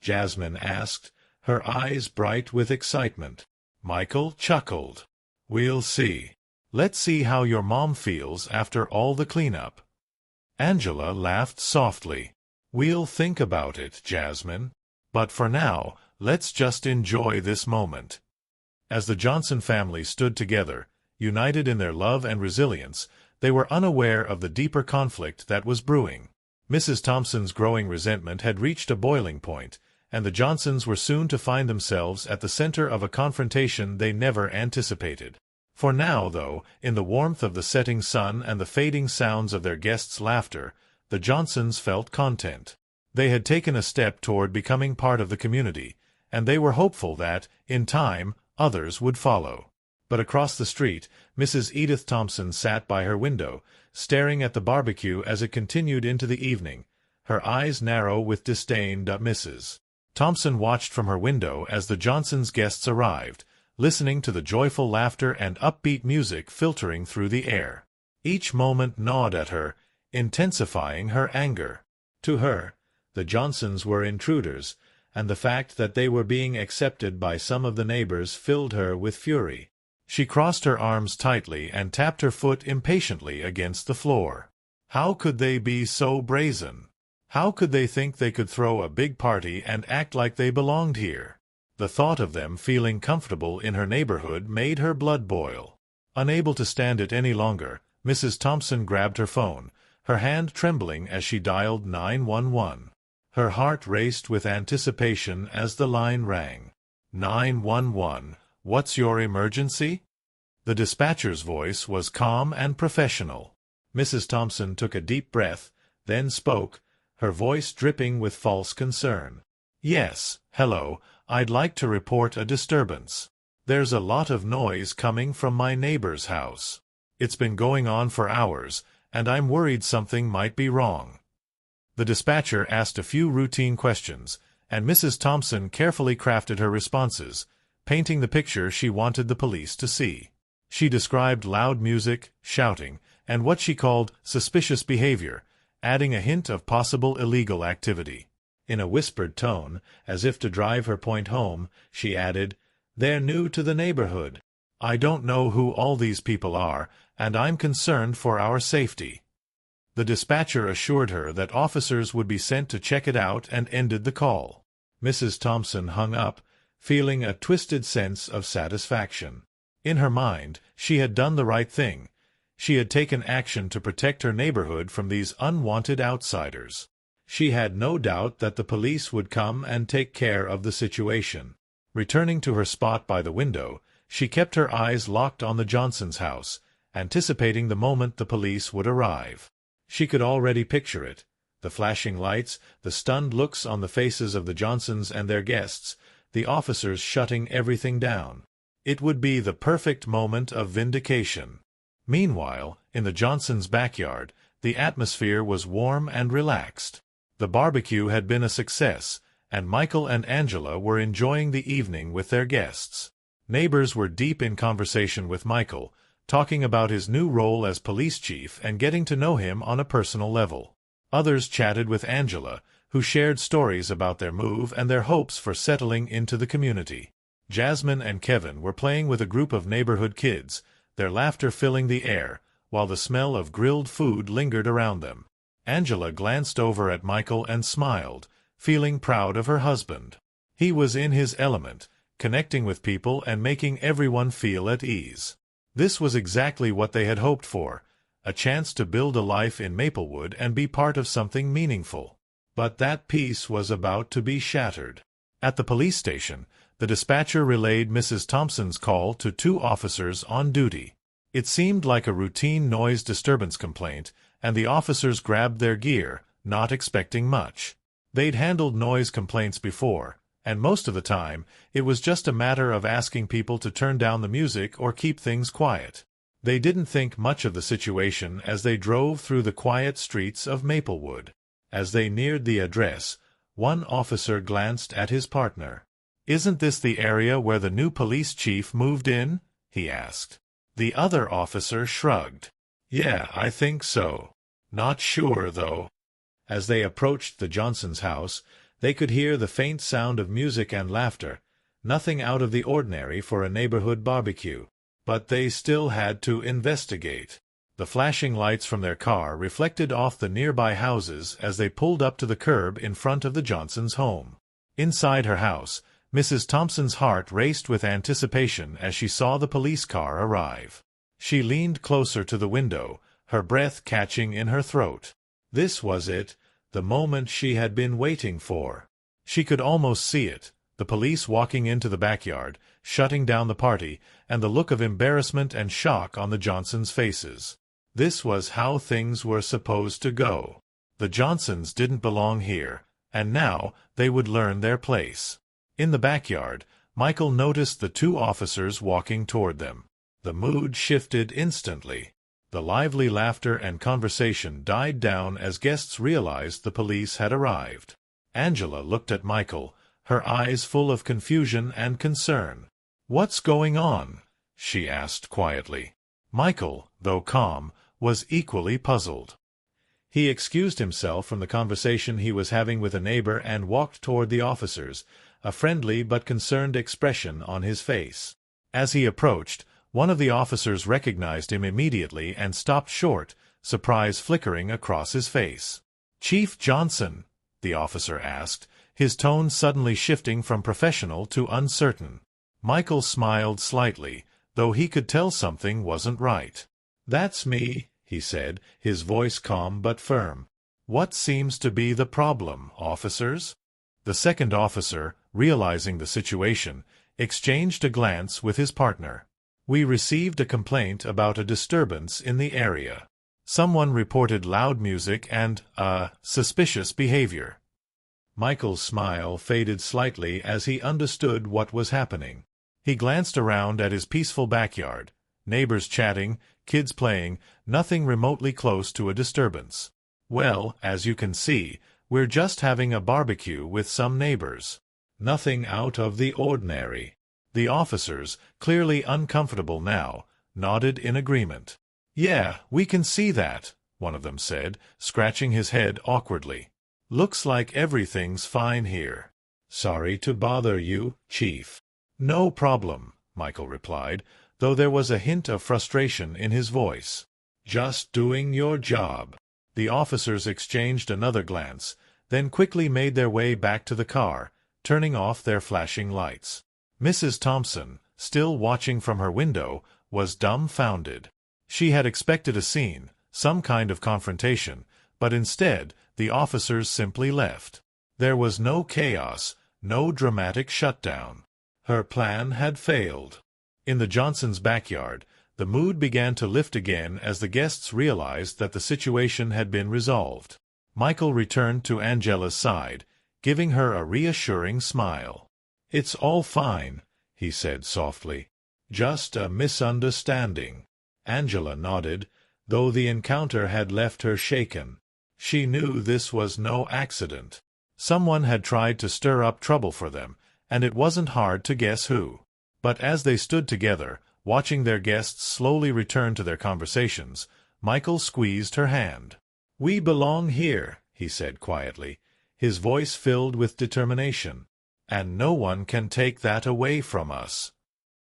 Jasmine asked, her eyes bright with excitement. Michael chuckled. "We'll see. Let's see how your mom feels after all the cleanup." Angela laughed softly. "We'll think about it, Jasmine. But for now, let's just enjoy this moment." As the Johnson family stood together, united in their love and resilience, they were unaware of the deeper conflict that was brewing. Mrs. Thompson's growing resentment had reached a boiling point, and the Johnsons were soon to find themselves at the center of a confrontation they never anticipated. For now, though, in the warmth of the setting sun and the fading sounds of their guests' laughter, the Johnsons felt content. They had taken a step toward becoming part of the community, and they were hopeful that, in time, others would follow. But across the street, Mrs. Edith Thompson sat by her window, staring at the barbecue as it continued into the evening, her eyes narrow with disdain. Mrs. Thompson watched from her window as the Johnsons' guests arrived, listening to the joyful laughter and upbeat music filtering through the air. Each moment gnawed at her, intensifying her anger. To her, the Johnsons were intruders, and the fact that they were being accepted by some of the neighbors filled her with fury. She crossed her arms tightly and tapped her foot impatiently against the floor. How could they be so brazen? How could they think they could throw a big party and act like they belonged here? The thought of them feeling comfortable in her neighborhood made her blood boil. Unable to stand it any longer, Mrs. Thompson grabbed her phone, her hand trembling as she dialed 911. Her heart raced with anticipation as the line rang. 911, what's your emergency? The dispatcher's voice was calm and professional. Mrs. Thompson took a deep breath, then spoke, her voice dripping with false concern. "Yes, hello, I'd like to report a disturbance. There's a lot of noise coming from my neighbor's house. It's been going on for hours, and I'm worried something might be wrong." The dispatcher asked a few routine questions, and Mrs. Thompson carefully crafted her responses, painting the picture she wanted the police to see. She described loud music, shouting, and what she called suspicious behavior, adding a hint of possible illegal activity. In a whispered tone, as if to drive her point home, she added, "They're new to the neighborhood. I don't know who all these people are, and I'm concerned for our safety." The dispatcher assured her that officers would be sent to check it out and ended the call. Mrs. Thompson hung up, feeling a twisted sense of satisfaction. In her mind, she had done the right thing. She had taken action to protect her neighborhood from these unwanted outsiders. She had no doubt that the police would come and take care of the situation. Returning to her spot by the window, she kept her eyes locked on the Johnsons' house, anticipating the moment the police would arrive. She could already picture it. The flashing lights, the stunned looks on the faces of the Johnsons and their guests, the officers shutting everything down. It would be the perfect moment of vindication. Meanwhile, in the Johnsons' backyard, the atmosphere was warm and relaxed. The barbecue had been a success, and Michael and Angela were enjoying the evening with their guests. Neighbors were deep in conversation with Michael, talking about his new role as police chief and getting to know him on a personal level. Others chatted with Angela, who shared stories about their move and their hopes for settling into the community. Jasmine and Kevin were playing with a group of neighborhood kids, their laughter filling the air, while the smell of grilled food lingered around them. Angela glanced over at Michael and smiled, feeling proud of her husband. He was in his element, connecting with people and making everyone feel at ease. This was exactly what they had hoped for, a chance to build a life in Maplewood and be part of something meaningful. But that peace was about to be shattered. At the police station, the dispatcher relayed Mrs. Thompson's call to 2 officers on duty. It seemed like a routine noise disturbance complaint, and the officers grabbed their gear, not expecting much. They'd handled noise complaints before, and most of the time, it was just a matter of asking people to turn down the music or keep things quiet. They didn't think much of the situation as they drove through the quiet streets of Maplewood. As they neared the address, one officer glanced at his partner. "Isn't this the area where the new police chief moved in?" he asked. The other officer shrugged. "Yeah, I think so. Not sure, though." As they approached the Johnsons' house, they could hear the faint sound of music and laughter, nothing out of the ordinary for a neighborhood barbecue. But they still had to investigate. The flashing lights from their car reflected off the nearby houses as they pulled up to the curb in front of the Johnsons' home. Inside her house, Mrs. Thompson's heart raced with anticipation as she saw the police car arrive. She leaned closer to the window, her breath catching in her throat. This was it, the moment she had been waiting for. She could almost see it, the police walking into the backyard, shutting down the party, and the look of embarrassment and shock on the Johnsons' faces. This was how things were supposed to go. The Johnsons didn't belong here, and now they would learn their place. In the backyard, Michael noticed the 2 officers walking toward them. The mood shifted instantly. The lively laughter and conversation died down as guests realized the police had arrived. Angela looked at Michael, her eyes full of confusion and concern. "What's going on?" she asked quietly. Michael, though calm, was equally puzzled. He excused himself from the conversation he was having with a neighbor and walked toward the officers, a friendly but concerned expression on his face. As he approached, one of the officers recognized him immediately and stopped short, surprise flickering across his face. "Chief Johnson?" the officer asked, his tone suddenly shifting from professional to uncertain. Michael smiled slightly, though he could tell something wasn't right. "That's me," he said, his voice calm but firm. "What seems to be the problem, officers?" The second officer, realizing the situation, exchanged a glance with his partner. "We received a complaint about a disturbance in the area. Someone reported loud music and, suspicious behavior." Michael's smile faded slightly as he understood what was happening. He glanced around at his peaceful backyard, neighbors chatting, kids playing, nothing remotely close to a disturbance. "Well, as you can see, we're just having a barbecue with some neighbors. Nothing out of the ordinary." The officers, clearly uncomfortable now, nodded in agreement. "Yeah, we can see that," one of them said, scratching his head awkwardly. "Looks like everything's fine here." "Sorry to bother you, Chief." "No problem," Michael replied, though there was a hint of frustration in his voice. "Just doing your job." The officers exchanged another glance, then quickly made their way back to the car, turning off their flashing lights. Mrs. Thompson, still watching from her window, was dumbfounded. She had expected a scene, some kind of confrontation, but instead the officers simply left. There was no chaos, no dramatic shutdown. Her plan had failed. In the Johnsons' backyard, the mood began to lift again as the guests realized that the situation had been resolved. Michael returned to Angela's side, giving her a reassuring smile. "It's all fine," he said softly. "Just a misunderstanding." Angela nodded, though the encounter had left her shaken. She knew this was no accident. Someone had tried to stir up trouble for them, and it wasn't hard to guess who. But as they stood together, watching their guests slowly return to their conversations, Michael squeezed her hand. "We belong here," he said quietly, his voice filled with determination. and no one can take that away from us."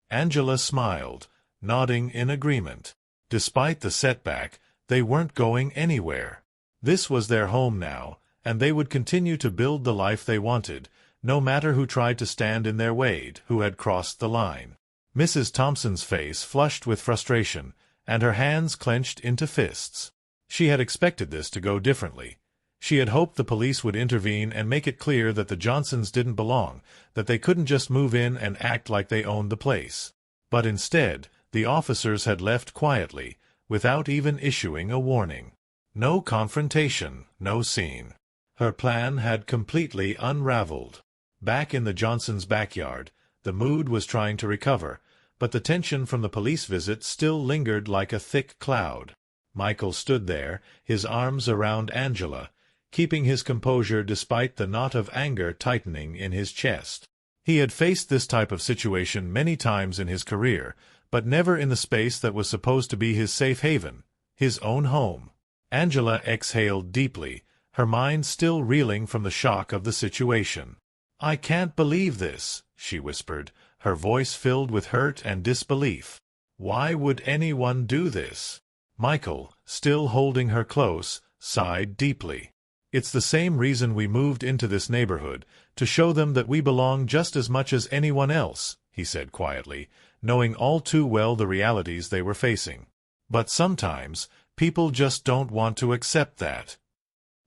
Angela smiled, nodding in agreement. Despite the setback, they weren't going anywhere. This was their home now, and they would continue to build the life they wanted, no matter who tried to stand in their way, who had crossed the line. Mrs. Thompson's face flushed with frustration, and her hands clenched into fists. She had expected this to go differently. She had hoped the police would intervene and make it clear that the Johnsons didn't belong, that they couldn't just move in and act like they owned the place. But instead, the officers had left quietly, without even issuing a warning. No confrontation, no scene. Her plan had completely unraveled. Back in the Johnsons' backyard, the mood was trying to recover, but the tension from the police visit still lingered like a thick cloud. Michael stood there, his arms around Angela, keeping his composure despite the knot of anger tightening in his chest. He had faced this type of situation many times in his career, but never in the space that was supposed to be his safe haven, his own home. Angela exhaled deeply, her mind still reeling from the shock of the situation. "I can't believe this," she whispered, her voice filled with hurt and disbelief. "Why would anyone do this?" Michael, still holding her close, sighed deeply. "It's the same reason we moved into this neighborhood, to show them that we belong just as much as anyone else," he said quietly, knowing all too well the realities they were facing. "But sometimes, people just don't want to accept that."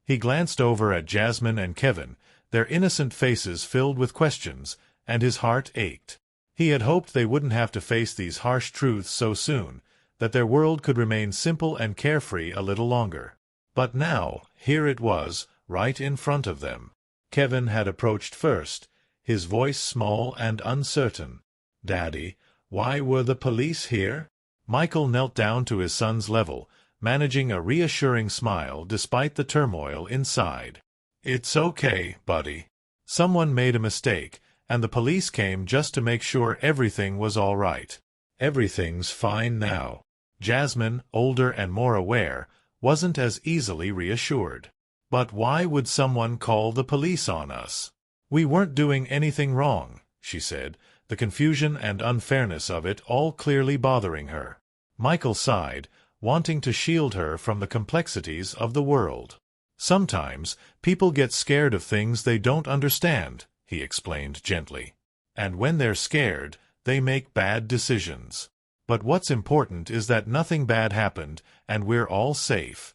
He glanced over at Jasmine and Kevin, their innocent faces filled with questions, and his heart ached. He had hoped they wouldn't have to face these harsh truths so soon, that their world could remain simple and carefree a little longer. But now, here it was, right in front of them. Kevin had approached first, his voice small and uncertain. "Daddy, why were the police here?" Michael knelt down to his son's level, managing a reassuring smile despite the turmoil inside. "It's okay, buddy. Someone made a mistake, and the police came just to make sure everything was all right. Everything's fine now." Jasmine, older and more aware, wasn't as easily reassured. "But why would someone call the police on us?" "We weren't doing anything wrong," she said, the confusion and unfairness of it all clearly bothering her. Michael sighed, wanting to shield her from the complexities of the world. "Sometimes, people get scared of things they don't understand," he explained gently. "And when they're scared, they make bad decisions. But what's important is that nothing bad happened, and we're all safe."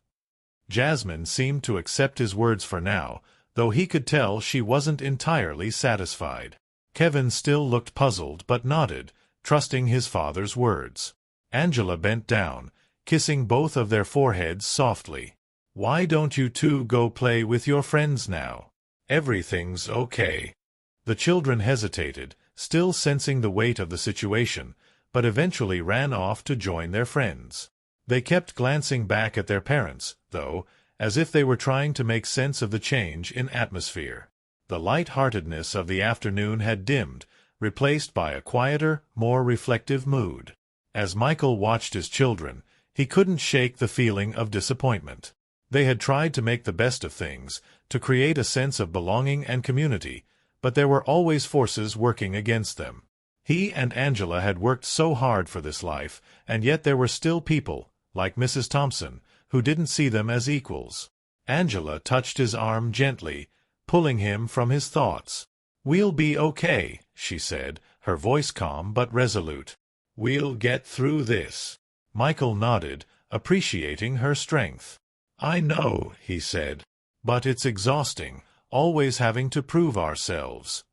Jasmine seemed to accept his words for now, though he could tell she wasn't entirely satisfied. Kevin still looked puzzled but nodded, trusting his father's words. Angela bent down, kissing both of their foreheads softly. "Why don't you two go play with your friends now? Everything's okay." The children hesitated, still sensing the weight of the situation, but eventually ran off to join their friends. They kept glancing back at their parents, though, as if they were trying to make sense of the change in atmosphere. The light-heartedness of the afternoon had dimmed, replaced by a quieter, more reflective mood. As Michael watched his children, he couldn't shake the feeling of disappointment. They had tried to make the best of things, to create a sense of belonging and community, but there were always forces working against them. He and Angela had worked so hard for this life, and yet there were still people, like Mrs. Thompson, who didn't see them as equals. Angela touched his arm gently, pulling him from his thoughts. "We'll be okay," she said, her voice calm but resolute. "We'll get through this." Michael nodded, appreciating her strength. "I know," he said. "But it's exhausting, always having to prove ourselves."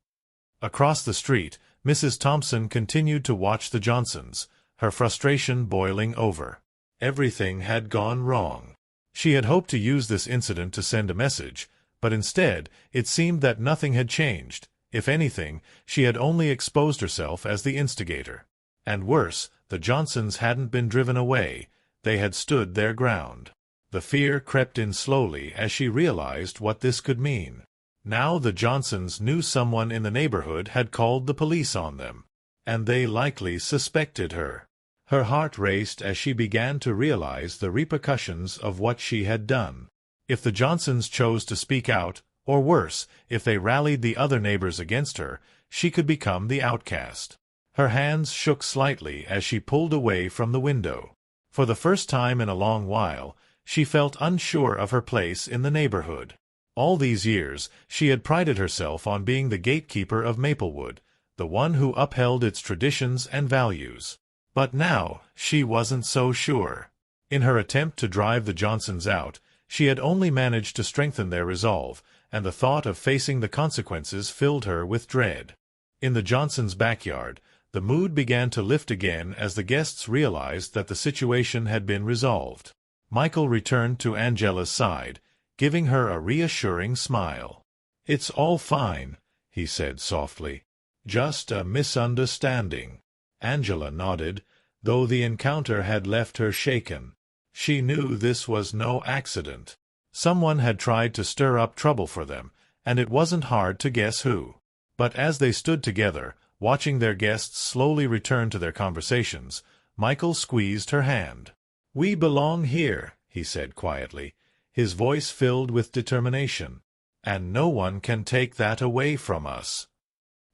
Across the street, Mrs. Thompson continued to watch the Johnsons, her frustration boiling over. Everything had gone wrong. She had hoped to use this incident to send a message, but instead, it seemed that nothing had changed. If anything, she had only exposed herself as the instigator. And worse, the Johnsons hadn't been driven away, they had stood their ground. The fear crept in slowly as she realized what this could mean. Now the Johnsons knew someone in the neighborhood had called the police on them, and they likely suspected her. Her heart raced as she began to realize the repercussions of what she had done. If the Johnsons chose to speak out, Or worse, if they rallied the other neighbors against her, she could become the outcast. Her hands shook slightly as she pulled away from the window. For the first time in a long while, she felt unsure of her place in the neighborhood. All these years, she had prided herself on being the gatekeeper of Maplewood, the one who upheld its traditions and values. But now, she wasn't so sure. In her attempt to drive the Johnsons out, she had only managed to strengthen their resolve, and the thought of facing the consequences filled her with dread. In the Johnsons' backyard, the mood began to lift again as the guests realized that the situation had been resolved. Michael returned to Angela's side, giving her a reassuring smile. "It's all fine," he said softly. "Just a misunderstanding." Angela nodded, though the encounter had left her shaken. She knew this was no accident. Someone had tried to stir up trouble for them, and it wasn't hard to guess who. But as they stood together, watching their guests slowly return to their conversations, Michael squeezed her hand. "We belong here," he said quietly, his voice filled with determination. "And no one can take that away from us."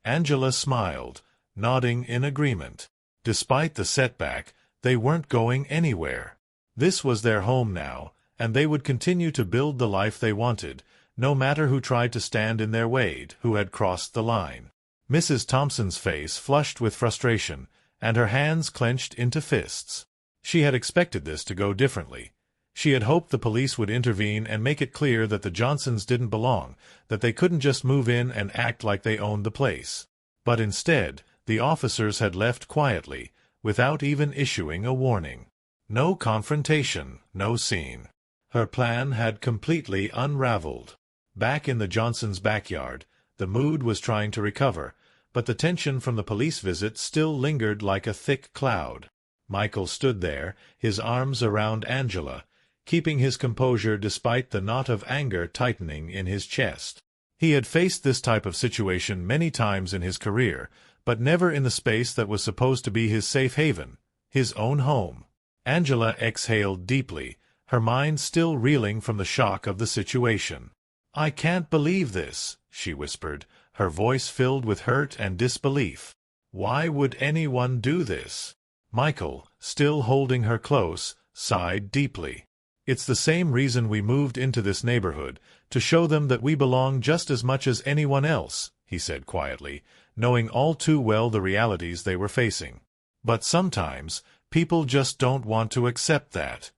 Angela smiled, nodding in agreement. Despite the setback, they weren't going anywhere. This was their home now, and they would continue to build the life they wanted, no matter who tried to stand in their way, who had crossed the line. Mrs. Thompson's face flushed with frustration, and her hands clenched into fists. She had expected this to go differently. She had hoped the police would intervene and make it clear that the Johnsons didn't belong, that they couldn't just move in and act like they owned the place. But instead, the officers had left quietly, without even issuing a warning. No confrontation, no scene. Her plan had completely unraveled. Back in the Johnsons' backyard, the mood was trying to recover, but the tension from the police visit still lingered like a thick cloud. Michael stood there, his arms around Angela, keeping his composure despite the knot of anger tightening in his chest. He had faced this type of situation many times in his career, but never in the space that was supposed to be his safe haven, his own home. Angela exhaled deeply, her mind still reeling from the shock of the situation. "I can't believe this," she whispered, her voice filled with hurt and disbelief. "Why would anyone do this?" Michael, still holding her close, sighed deeply. "It's the same reason we moved into this neighborhood, to show them that we belong just as much as anyone else," he said quietly, knowing all too well the realities they were facing. "But sometimes, people just don't want to accept that."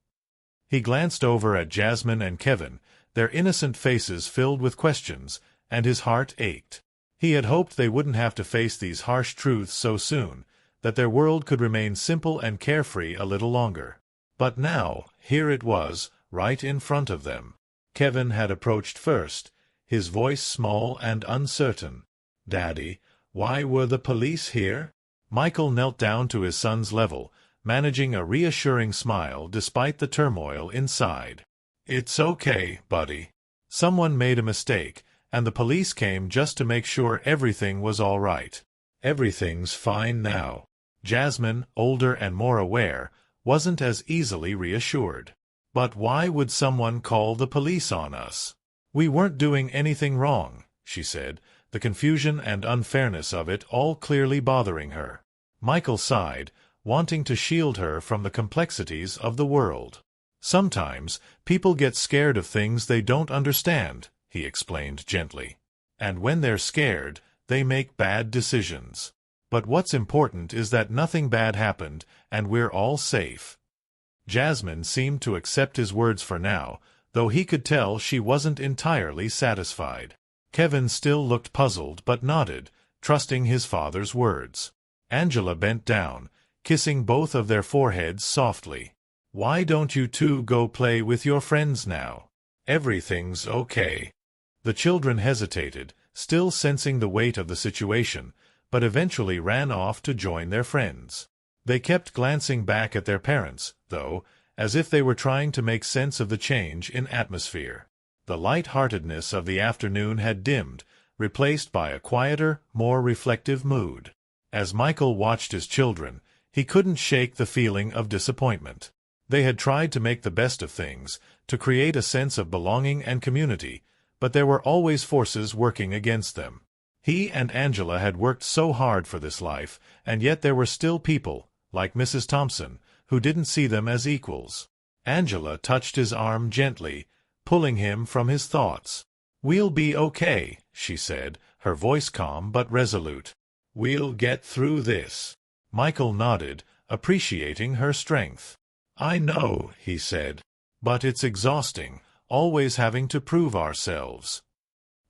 He glanced over at Jasmine and Kevin, their innocent faces filled with questions, and his heart ached. He had hoped they wouldn't have to face these harsh truths so soon, that their world could remain simple and carefree a little longer. But now, here it was, right in front of them. Kevin had approached first, his voice small and uncertain. "Daddy, why were the police here?" Michael knelt down to his son's level, managing a reassuring smile despite the turmoil inside. "It's okay, buddy. Someone made a mistake, and the police came just to make sure everything was all right. Everything's fine now." Jasmine, older and more aware, wasn't as easily reassured. "But why would someone call the police on us?" "We weren't doing anything wrong," she said, the confusion and unfairness of it all clearly bothering her. Michael sighed, wanting to shield her from the complexities of the world. "Sometimes, people get scared of things they don't understand," he explained gently. "And when they're scared, they make bad decisions. But what's important is that nothing bad happened, and we're all safe." Jasmine seemed to accept his words for now, though he could tell she wasn't entirely satisfied. Kevin still looked puzzled but nodded, trusting his father's words. Angela bent down, kissing both of their foreheads softly. "Why don't you two go play with your friends now? Everything's okay." The children hesitated, still sensing the weight of the situation, but eventually ran off to join their friends. They kept glancing back at their parents, though, as if they were trying to make sense of the change in atmosphere. The light-heartedness of the afternoon had dimmed, replaced by a quieter, more reflective mood. As Michael watched his children, he couldn't shake the feeling of disappointment. They had tried to make the best of things, to create a sense of belonging and community, but there were always forces working against them. He and Angela had worked so hard for this life, and yet there were still people, like Mrs. Thompson, who didn't see them as equals. Angela touched his arm gently, pulling him from his thoughts. "We'll be okay," she said, her voice calm but resolute. "We'll get through this." Michael nodded, appreciating her strength. "I know," he said, "but it's exhausting, always having to prove ourselves."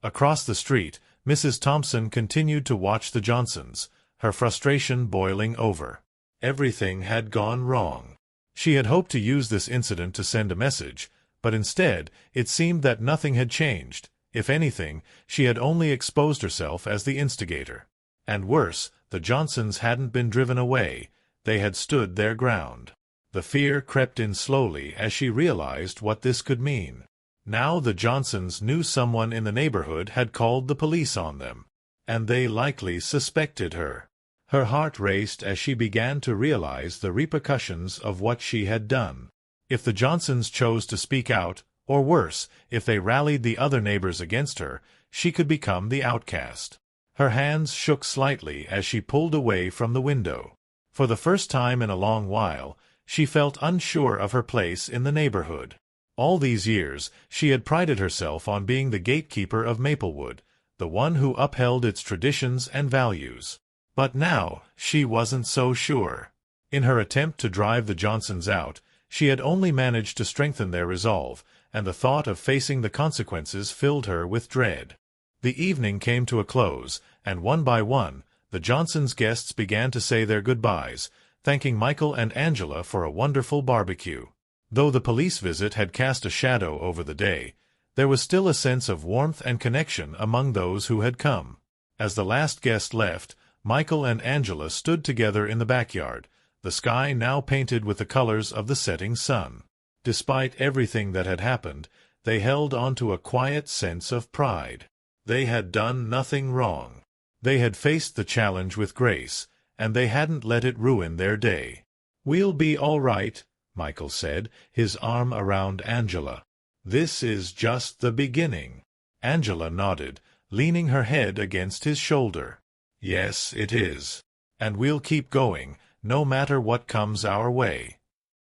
Across the street, Mrs. Thompson continued to watch the Johnsons, her frustration boiling over. Everything had gone wrong. She had hoped to use this incident to send a message, but instead it seemed that nothing had changed. If anything, she had only exposed herself as the instigator. And worse, the Johnsons hadn't been driven away, they had stood their ground. The fear crept in slowly as she realized what this could mean. Now the Johnsons knew someone in the neighborhood had called the police on them, and they likely suspected her. Her heart raced as she began to realize the repercussions of what she had done. If the Johnsons chose to speak out, or worse, if they rallied the other neighbors against her, she could become the outcast. Her hands shook slightly as she pulled away from the window. For the first time in a long while, she felt unsure of her place in the neighborhood. All these years, she had prided herself on being the gatekeeper of Maplewood, the one who upheld its traditions and values. But now, she wasn't so sure. In her attempt to drive the Johnsons out, she had only managed to strengthen their resolve, and the thought of facing the consequences filled her with dread. The evening came to a close, and one by one, the Johnsons' guests began to say their goodbyes, thanking Michael and Angela for a wonderful barbecue. Though the police visit had cast a shadow over the day, there was still a sense of warmth and connection among those who had come. As the last guest left, Michael and Angela stood together in the backyard, the sky now painted with the colors of the setting sun. Despite everything that had happened, they held on to a quiet sense of pride. They had done nothing wrong. They had faced the challenge with grace, and they hadn't let it ruin their day. "We'll be all right," Michael said, his arm around Angela. "This is just the beginning." Angela nodded, leaning her head against his shoulder. "Yes, it is. And we'll keep going, no matter what comes our way."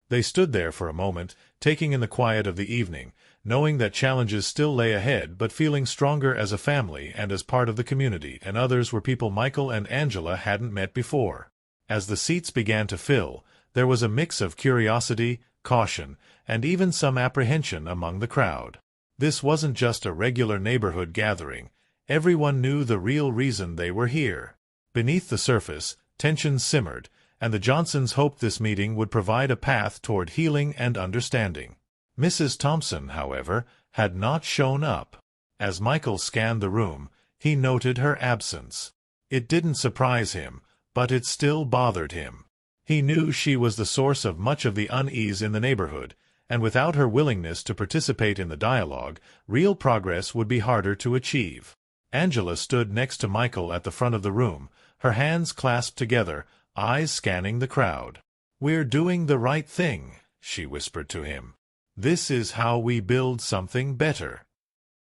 They stood there for a moment, taking in the quiet of the evening, knowing that challenges still lay ahead, but feeling stronger as a family and as part of the community, and others were people Michael and Angela hadn't met before. As the seats began to fill, there was a mix of curiosity, caution, and even some apprehension among the crowd. This wasn't just a regular neighborhood gathering. Everyone knew the real reason they were here. Beneath the surface, tensions simmered, and the Johnsons hoped this meeting would provide a path toward healing and understanding. Mrs. Thompson, however, had not shown up. As Michael scanned the room, he noted her absence. It didn't surprise him, but it still bothered him. He knew she was the source of much of the unease in the neighborhood, and without her willingness to participate in the dialogue, real progress would be harder to achieve. Angela stood next to Michael at the front of the room, her hands clasped together, eyes scanning the crowd. "We're doing the right thing," she whispered to him. "This is how we build something better."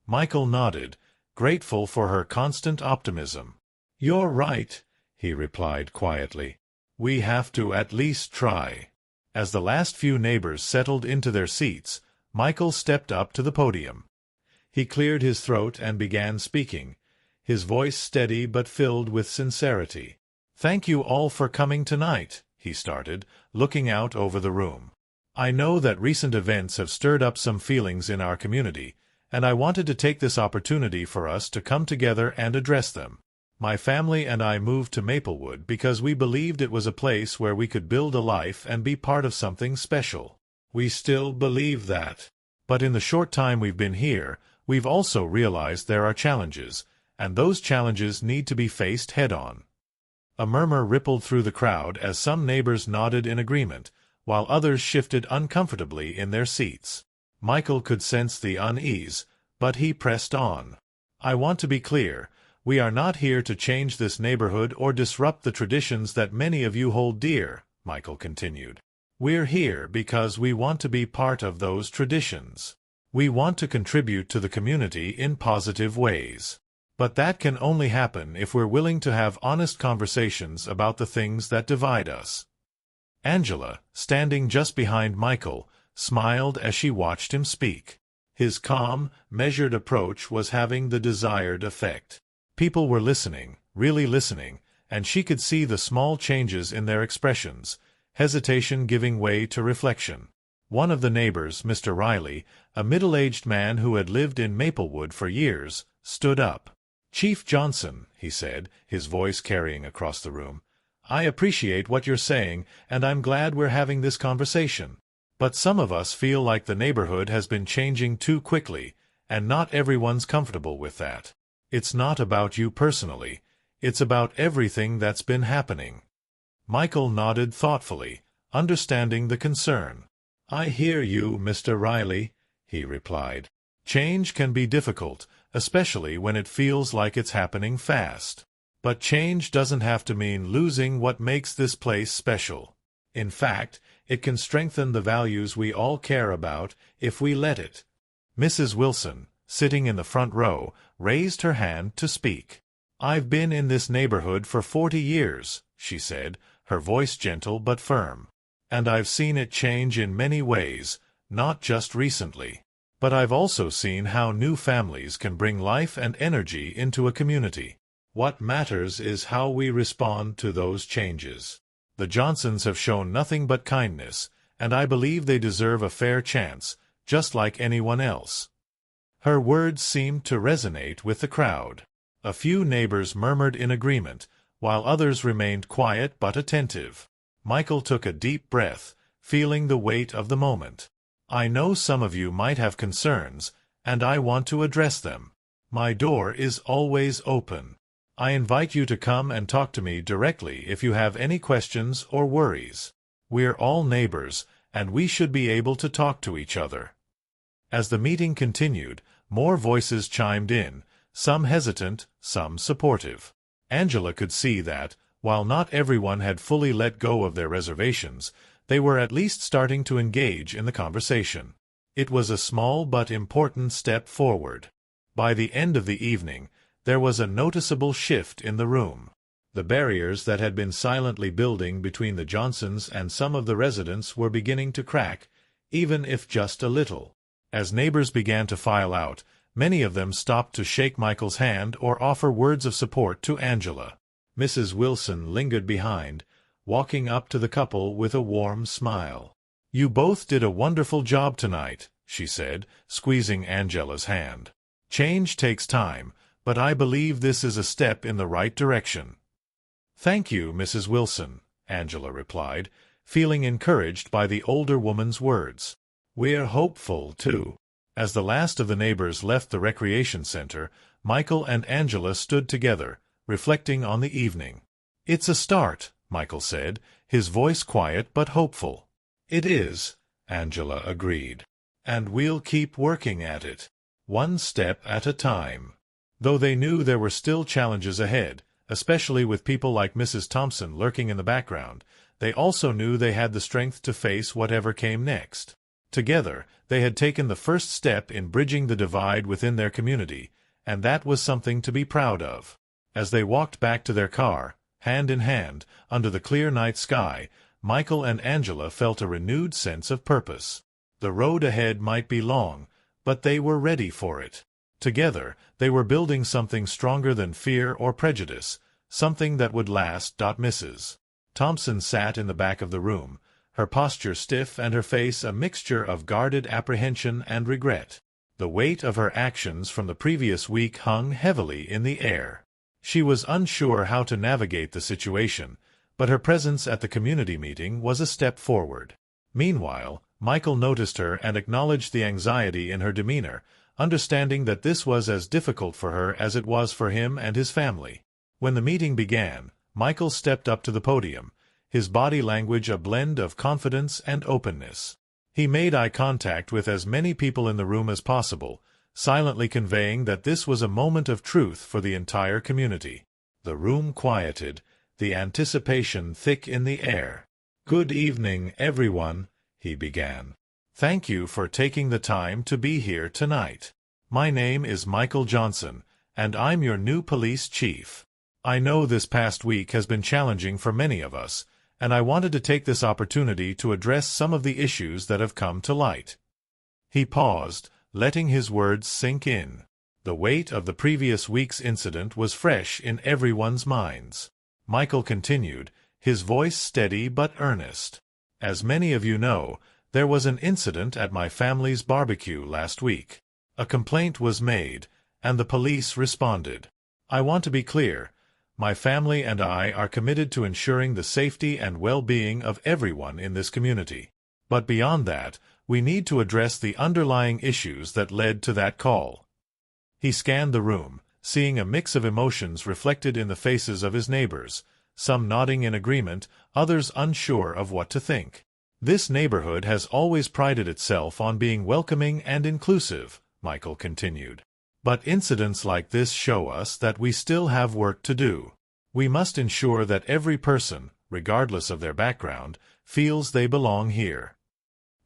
Michael nodded, grateful for her constant optimism. "You're right," he replied quietly. "We have to at least try." As the last few neighbors settled into their seats, Michael stepped up to the podium. He cleared his throat and began speaking, his voice steady but filled with sincerity. "Thank you all for coming tonight," he started, looking out over the room. "I know that recent events have stirred up some feelings in our community, and I wanted to take this opportunity for us to come together and address them. My family and I moved to Maplewood because we believed it was a place where we could build a life and be part of something special. We still believe that. But in the short time we've been here, we've also realized there are challenges, and those challenges need to be faced head-on." A murmur rippled through the crowd as some neighbors nodded in agreement, while others shifted uncomfortably in their seats. Michael could sense the unease, but he pressed on. "I want to be clear. We are not here to change this neighborhood or disrupt the traditions that many of you hold dear," Michael continued. "We're here because we want to be part of those traditions." We want to contribute to the community in positive ways. But that can only happen if we're willing to have honest conversations about the things that divide us. Angela, standing just behind Michael, smiled as she watched him speak. His calm, measured approach was having the desired effect. People were listening, really listening, and she could see the small changes in their expressions, hesitation giving way to reflection. One of the neighbors, Mr. Riley, a middle-aged man who had lived in Maplewood for years, stood up. "Chief Johnson," he said, his voice carrying across the room, "I appreciate what you're saying, and I'm glad we're having this conversation. But some of us feel like the neighborhood has been changing too quickly, and not everyone's comfortable with that. It's not about you personally. It's about everything that's been happening." Michael nodded thoughtfully, understanding the concern. "I hear you, Mr. Riley," he replied. "Change can be difficult, especially when it feels like it's happening fast. But change doesn't have to mean losing what makes this place special. In fact, it can strengthen the values we all care about if we let it." Mrs. Wilson, sitting in the front row, raised her hand to speak. "I've been in this neighborhood for 40 years, she said, her voice gentle but firm. "And I've seen it change in many ways, not just recently. But I've also seen how new families can bring life and energy into a community. What matters is how we respond to those changes. The Johnsons have shown nothing but kindness, and I believe they deserve a fair chance, just like anyone else." Her words seemed to resonate with the crowd. A few neighbors murmured in agreement, while others remained quiet but attentive. Michael took a deep breath, feeling the weight of the moment. "I know some of you might have concerns, and I want to address them. My door is always open. I invite you to come and talk to me directly if you have any questions or worries. We're all neighbors, and we should be able to talk to each other." As the meeting continued, more voices chimed in, some hesitant, some supportive. Angela could see that, while not everyone had fully let go of their reservations, they were at least starting to engage in the conversation. It was a small but important step forward. By the end of the evening, there was a noticeable shift in the room. The barriers that had been silently building between the Johnsons and some of the residents were beginning to crack, even if just a little. As neighbors began to file out, many of them stopped to shake Michael's hand or offer words of support to Angela. Mrs. Wilson lingered behind, walking up to the couple with a warm smile. "You both did a wonderful job tonight," she said, squeezing Angela's hand. "Change takes time, but I believe this is a step in the right direction." "Thank you, Mrs. Wilson," Angela replied, feeling encouraged by the older woman's words. "We're hopeful, too." As the last of the neighbors left the recreation center, Michael and Angela stood together, reflecting on the evening. "It's a start," Michael said, his voice quiet but hopeful. "It is," Angela agreed. "And we'll keep working at it, one step at a time." Though they knew there were still challenges ahead, especially with people like Mrs. Thompson lurking in the background, they also knew they had the strength to face whatever came next. Together, they had taken the first step in bridging the divide within their community, and that was something to be proud of. As they walked back to their car, hand in hand, under the clear night sky, Michael and Angela felt a renewed sense of purpose. The road ahead might be long, but they were ready for it. Together, they were building something stronger than fear or prejudice, something that would last. Mrs. Thompson sat in the back of the room, her posture stiff and her face a mixture of guarded apprehension and regret. The weight of her actions from the previous week hung heavily in the air. She was unsure how to navigate the situation, but her presence at the community meeting was a step forward. Meanwhile, Michael noticed her and acknowledged the anxiety in her demeanor, understanding that this was as difficult for her as it was for him and his family. When the meeting began, Michael stepped up to the podium, his body language a blend of confidence and openness. He made eye contact with as many people in the room as possible, silently conveying that this was a moment of truth for the entire community. The room quieted, the anticipation thick in the air. "Good evening, everyone," he began. Thank you for taking the time to be here tonight. My name is Michael Johnson, and I'm your new police chief. I know this past week has been challenging for many of us, and I wanted to take this opportunity to address some of the issues that have come to light. He paused, letting his words sink in. The weight of the previous week's incident was fresh in everyone's minds. Michael continued, his voice steady but earnest. As many of you know, there was an incident at my family's barbecue last week. A complaint was made, and the police responded. I want to be clear. My family and I are committed to ensuring the safety and well-being of everyone in this community. But beyond that, we need to address the underlying issues that led to that call. He scanned the room, seeing a mix of emotions reflected in the faces of his neighbors, some nodding in agreement, others unsure of what to think. This neighborhood has always prided itself on being welcoming and inclusive, Michael continued. But incidents like this show us that we still have work to do. We must ensure that every person, regardless of their background, feels they belong here.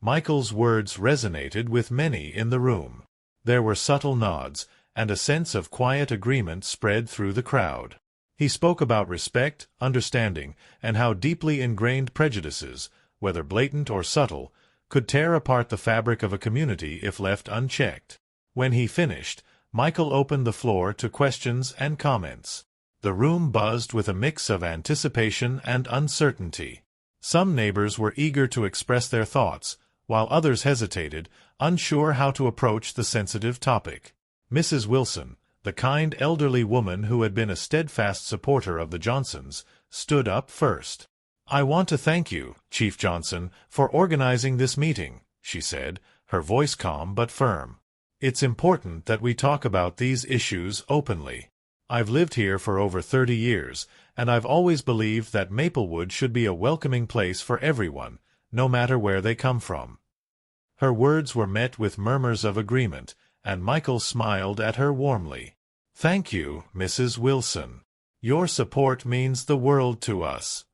Michael's words resonated with many in the room. There were subtle nods, and a sense of quiet agreement spread through the crowd. He spoke about respect, understanding, and how deeply ingrained prejudices, whether blatant or subtle, could tear apart the fabric of a community if left unchecked. When he finished, Michael opened the floor to questions and comments. The room buzzed with a mix of anticipation and uncertainty. Some neighbors were eager to express their thoughts, while others hesitated, unsure how to approach the sensitive topic. Mrs. Wilson, the kind elderly woman who had been a steadfast supporter of the Johnsons, stood up first. I want to thank you, Chief Johnson, for organizing this meeting, she said, her voice calm but firm. It's important that we talk about these issues openly. I've lived here for over 30 years, and I've always believed that Maplewood should be a welcoming place for everyone, no matter where they come from. Her words were met with murmurs of agreement, and Michael smiled at her warmly. Thank you, Mrs. Wilson. Your support means the world to us.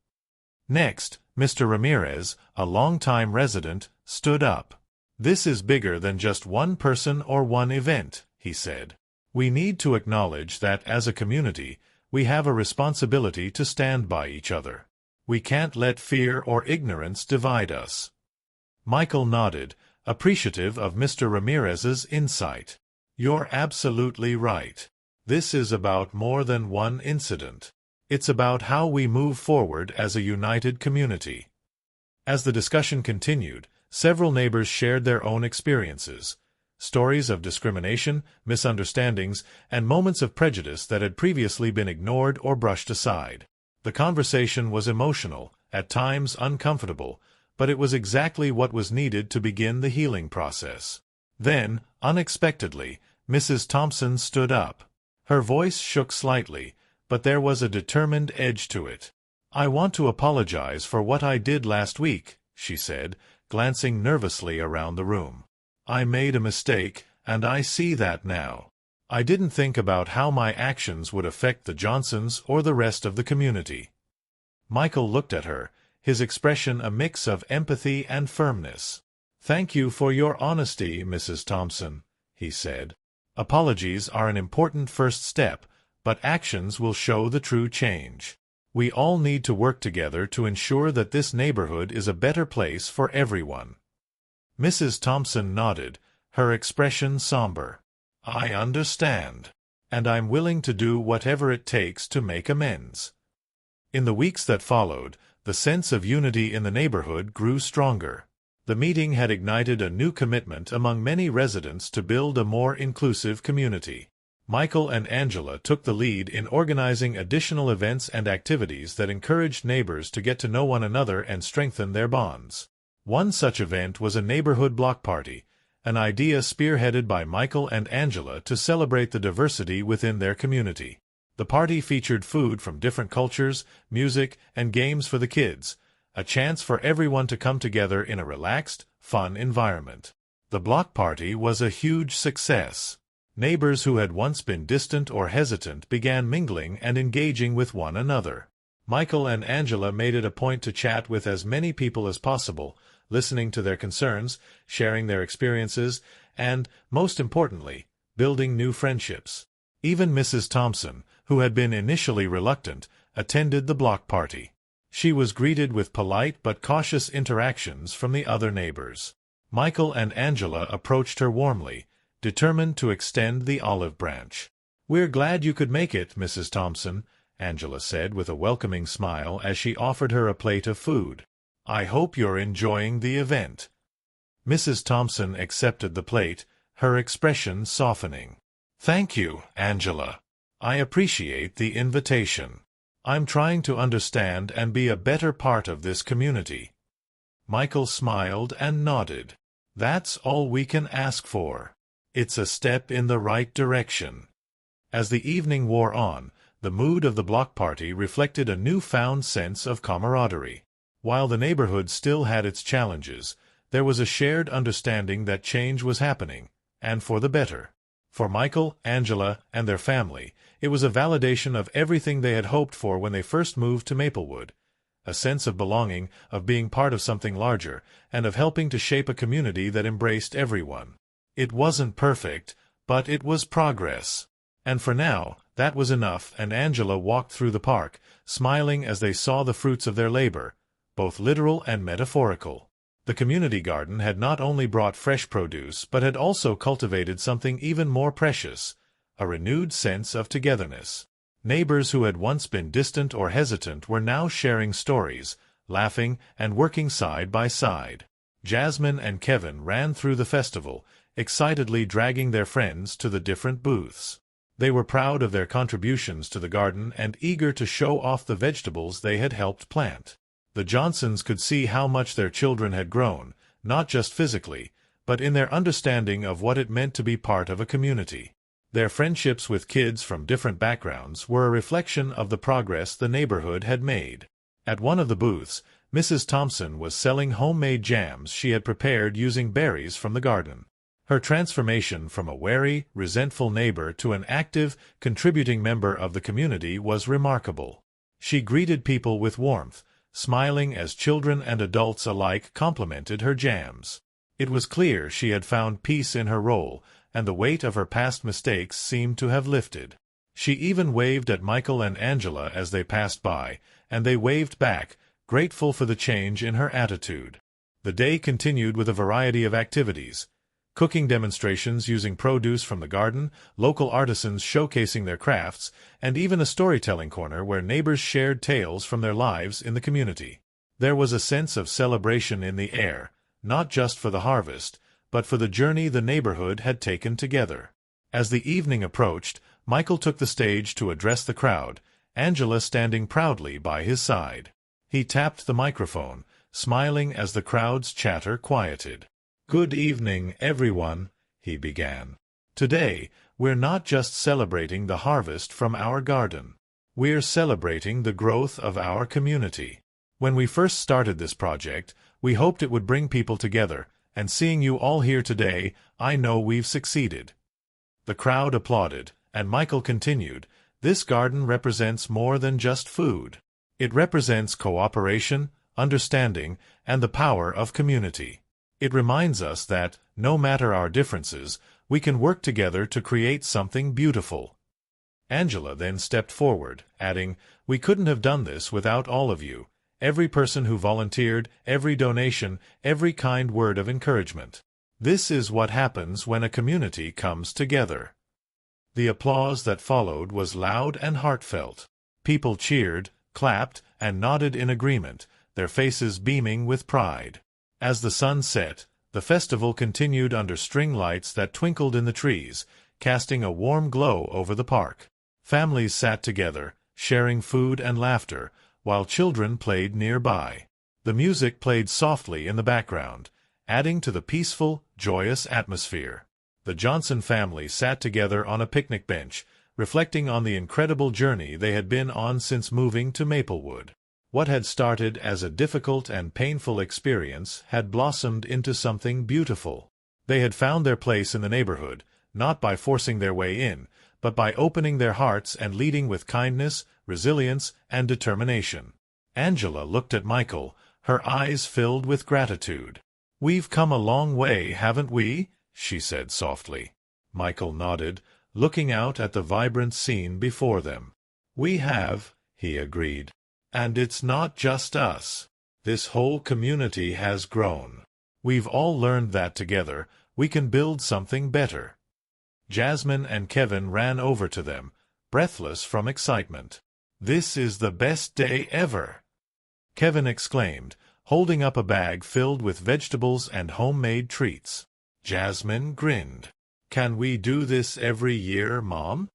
Next, Mr. Ramirez, a longtime resident, stood up. This is bigger than just one person or one event, he said. We need to acknowledge that as a community, we have a responsibility to stand by each other. We can't let fear or ignorance divide us. Michael nodded, appreciative of Mr. Ramirez's insight. You're absolutely right. This is about more than one incident. It's about how we move forward as a united community. As the discussion continued, several neighbors shared their own experiences, stories of discrimination, misunderstandings, and moments of prejudice that had previously been ignored or brushed aside. The conversation was emotional, at times uncomfortable, but it was exactly what was needed to begin the healing process. Then, unexpectedly, Mrs. Thompson stood up. Her voice shook slightly, but there was a determined edge to it. I want to apologize for what I did last week, she said, glancing nervously around the room. I made a mistake, and I see that now. I didn't think about how my actions would affect the Johnsons or the rest of the community. Michael looked at her, his expression a mix of empathy and firmness. Thank you for your honesty, Mrs. Thompson, he said. Apologies are an important first step, but actions will show the true change. We all need to work together to ensure that this neighborhood is a better place for everyone. Mrs. Thompson nodded, her expression somber. I understand, and I'm willing to do whatever it takes to make amends. In the weeks that followed, the sense of unity in the neighborhood grew stronger. The meeting had ignited a new commitment among many residents to build a more inclusive community. Michael and Angela took the lead in organizing additional events and activities that encouraged neighbors to get to know one another and strengthen their bonds. One such event was a neighborhood block party, an idea spearheaded by Michael and Angela to celebrate the diversity within their community. The party featured food from different cultures, music, and games for the kids, a chance for everyone to come together in a relaxed, fun environment. The block party was a huge success. Neighbors who had once been distant or hesitant began mingling and engaging with one another. Michael and Angela made it a point to chat with as many people as possible, listening to their concerns, sharing their experiences, and, most importantly, building new friendships. Even Mrs. Thompson, who had been initially reluctant, attended the block party. She was greeted with polite but cautious interactions from the other neighbors. Michael and Angela approached her warmly, determined to extend the olive branch. "We're glad you could make it, Mrs. Thompson," Angela said with a welcoming smile as she offered her a plate of food. "I hope you're enjoying the event." Mrs. Thompson accepted the plate, her expression softening. "Thank you, Angela. I appreciate the invitation. I'm trying to understand and be a better part of this community." Michael smiled and nodded. "That's all we can ask for. It's a step in the right direction." As the evening wore on, the mood of the block party reflected a newfound sense of camaraderie. While the neighborhood still had its challenges, there was a shared understanding that change was happening, and for the better. For Michael, Angela, and their family, it was a validation of everything they had hoped for when they first moved to Maplewood. A sense of belonging, of being part of something larger, and of helping to shape a community that embraced everyone. It wasn't perfect, but it was progress. And for now, that was enough, and Angela walked through the park, smiling as they saw the fruits of their labor, both literal and metaphorical. The community garden had not only brought fresh produce but had also cultivated something even more precious, a renewed sense of togetherness. Neighbors who had once been distant or hesitant were now sharing stories, laughing, and working side by side. Jasmine and Kevin ran through the festival, excitedly dragging their friends to the different booths. They were proud of their contributions to the garden and eager to show off the vegetables they had helped plant. The Johnsons could see how much their children had grown, not just physically, but in their understanding of what it meant to be part of a community. Their friendships with kids from different backgrounds were a reflection of the progress the neighborhood had made. At one of the booths, Mrs. Thompson was selling homemade jams she had prepared using berries from the garden. Her transformation from a wary, resentful neighbor to an active, contributing member of the community was remarkable. She greeted people with warmth, smiling as children and adults alike complimented her jams. It was clear she had found peace in her role, and the weight of her past mistakes seemed to have lifted. She even waved at Michael and Angela as they passed by, and they waved back, grateful for the change in her attitude. The day continued with a variety of activities. Cooking demonstrations using produce from the garden, local artisans showcasing their crafts, and even a storytelling corner where neighbors shared tales from their lives in the community. There was a sense of celebration in the air, not just for the harvest, but for the journey the neighborhood had taken together. As the evening approached, Michael took the stage to address the crowd, Angela standing proudly by his side. He tapped the microphone, smiling as the crowd's chatter quieted. "Good evening, everyone," he began. "Today, we're not just celebrating the harvest from our garden. We're celebrating the growth of our community. When we first started this project, we hoped it would bring people together, and seeing you all here today, I know we've succeeded." The crowd applauded, and Michael continued, "This garden represents more than just food. It represents cooperation, understanding, and the power of community. It reminds us that, no matter our differences, we can work together to create something beautiful." Angela then stepped forward, adding, "We couldn't have done this without all of you, every person who volunteered, every donation, every kind word of encouragement. This is what happens when a community comes together." The applause that followed was loud and heartfelt. People cheered, clapped, and nodded in agreement, their faces beaming with pride. As the sun set, the festival continued under string lights that twinkled in the trees, casting a warm glow over the park. Families sat together, sharing food and laughter, while children played nearby. The music played softly in the background, adding to the peaceful, joyous atmosphere. The Johnson family sat together on a picnic bench, reflecting on the incredible journey they had been on since moving to Maplewood. What had started as a difficult and painful experience had blossomed into something beautiful. They had found their place in the neighborhood, not by forcing their way in, but by opening their hearts and leading with kindness, resilience, and determination. Angela looked at Michael, her eyes filled with gratitude. "We've come a long way, haven't we?" she said softly. Michael nodded, looking out at the vibrant scene before them. "We have," he agreed. "And it's not just us. This whole community has grown. We've all learned that together we can build something better." Jasmine and Kevin ran over to them, breathless from excitement. "This is the best day ever!" Kevin exclaimed, holding up a bag filled with vegetables and homemade treats. Jasmine grinned. "Can we do this every year, Mom?"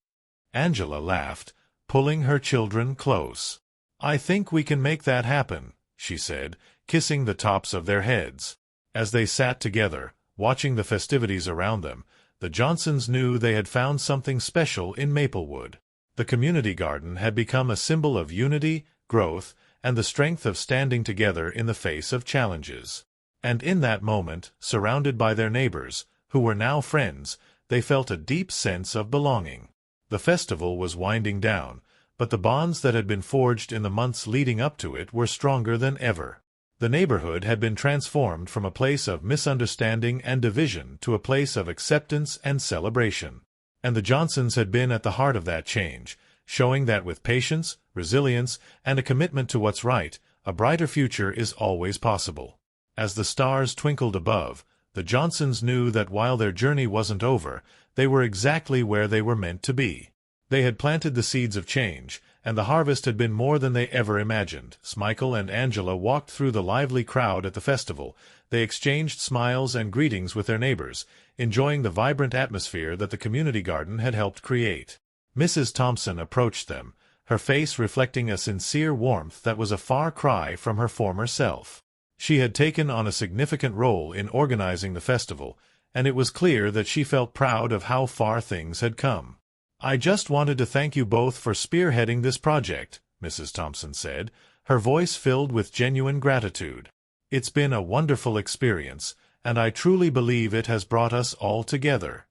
Angela laughed, pulling her children close. "I think we can make that happen," she said, kissing the tops of their heads. As they sat together, watching the festivities around them, the Johnsons knew they had found something special in Maplewood. The community garden had become a symbol of unity, growth, and the strength of standing together in the face of challenges. And in that moment, surrounded by their neighbors, who were now friends, they felt a deep sense of belonging. The festival was winding down, but the bonds that had been forged in the months leading up to it were stronger than ever. The neighborhood had been transformed from a place of misunderstanding and division to a place of acceptance and celebration. And the Johnsons had been at the heart of that change, showing that with patience, resilience, and a commitment to what's right, a brighter future is always possible. As the stars twinkled above, the Johnsons knew that while their journey wasn't over, they were exactly where they were meant to be. They had planted the seeds of change, and the harvest had been more than they ever imagined. Michael and Angela walked through the lively crowd at the festival. They exchanged smiles and greetings with their neighbors, enjoying the vibrant atmosphere that the community garden had helped create. Mrs. Thompson approached them, her face reflecting a sincere warmth that was a far cry from her former self. She had taken on a significant role in organizing the festival, and it was clear that she felt proud of how far things had come. "I just wanted to thank you both for spearheading this project," Mrs. Thompson said, her voice filled with genuine gratitude. "It's been a wonderful experience, and I truly believe it has brought us all together."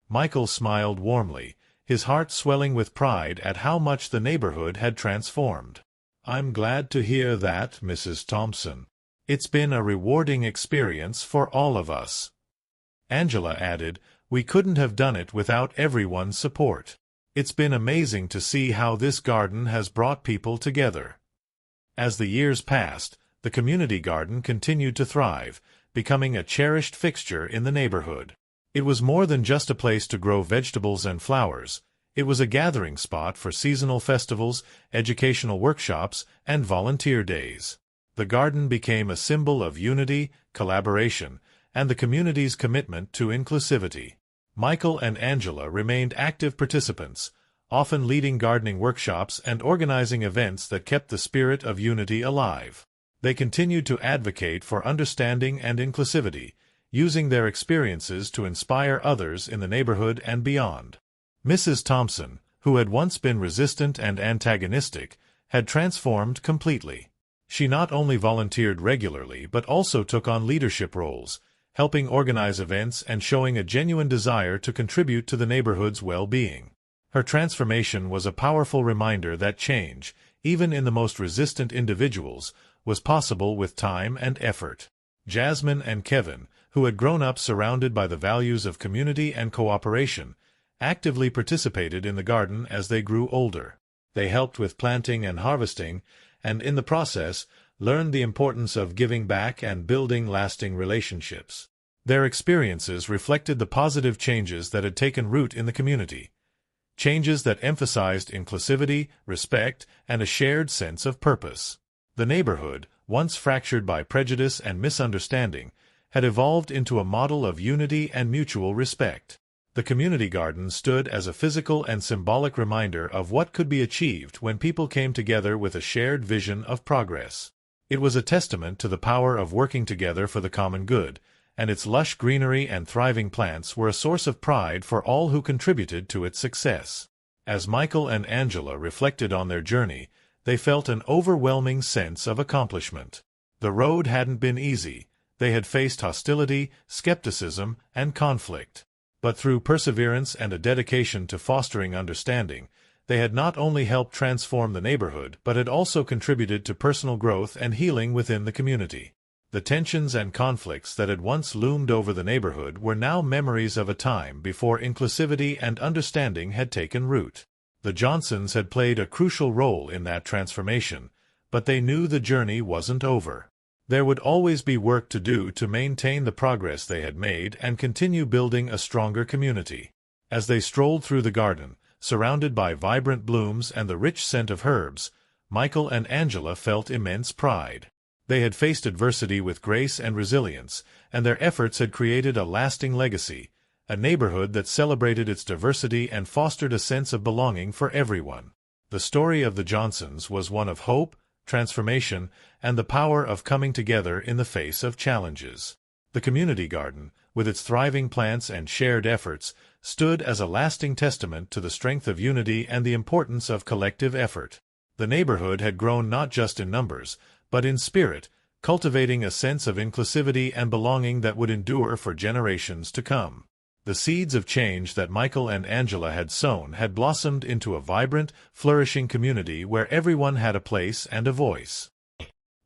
Michael smiled warmly, his heart swelling with pride at how much the neighborhood had transformed. "I'm glad to hear that, Mrs. Thompson. It's been a rewarding experience for all of us." Angela added, "We couldn't have done it without everyone's support. It's been amazing to see how this garden has brought people together." As the years passed, the community garden continued to thrive, becoming a cherished fixture in the neighborhood. It was more than just a place to grow vegetables and flowers. It was a gathering spot for seasonal festivals, educational workshops, and volunteer days. The garden became a symbol of unity, collaboration, and the community's commitment to inclusivity. Michael and Angela remained active participants, often leading gardening workshops and organizing events that kept the spirit of unity alive. They continued to advocate for understanding and inclusivity, using their experiences to inspire others in the neighborhood and beyond. Mrs. Thompson, who had once been resistant and antagonistic, had transformed completely. She not only volunteered regularly but also took on leadership roles, helping organize events and showing a genuine desire to contribute to the neighborhood's well-being. Her transformation was a powerful reminder that change, even in the most resistant individuals, was possible with time and effort. Jasmine and Kevin, who had grown up surrounded by the values of community and cooperation, actively participated in the garden as they grew older. They helped with planting and harvesting, and in the process, learned the importance of giving back and building lasting relationships. Their experiences reflected the positive changes that had taken root in the community, changes that emphasized inclusivity, respect, and a shared sense of purpose. The neighborhood, once fractured by prejudice and misunderstanding, had evolved into a model of unity and mutual respect. The community garden stood as a physical and symbolic reminder of what could be achieved when people came together with a shared vision of progress. It was a testament to the power of working together for the common good, and its lush greenery and thriving plants were a source of pride for all who contributed to its success. As Michael and Angela reflected on their journey, they felt an overwhelming sense of accomplishment. The road hadn't been easy. They had faced hostility, skepticism, and conflict. But through perseverance and a dedication to fostering understanding, they had not only helped transform the neighborhood but had also contributed to personal growth and healing within the community. The tensions and conflicts that had once loomed over the neighborhood were now memories of a time before inclusivity and understanding had taken root. The Johnsons had played a crucial role in that transformation, but they knew the journey wasn't over. There would always be work to do to maintain the progress they had made and continue building a stronger community. As they strolled through the garden, surrounded by vibrant blooms and the rich scent of herbs, Michael and Angela felt immense pride. They had faced adversity with grace and resilience, and their efforts had created a lasting legacy, a neighborhood that celebrated its diversity and fostered a sense of belonging for everyone. The story of the Johnsons was one of hope, transformation, and the power of coming together in the face of challenges. The community garden, with its thriving plants and shared efforts, stood as a lasting testament to the strength of unity and the importance of collective effort. The neighborhood had grown not just in numbers, but in spirit, cultivating a sense of inclusivity and belonging that would endure for generations to come. The seeds of change that Michael and Angela had sown had blossomed into a vibrant, flourishing community where everyone had a place and a voice.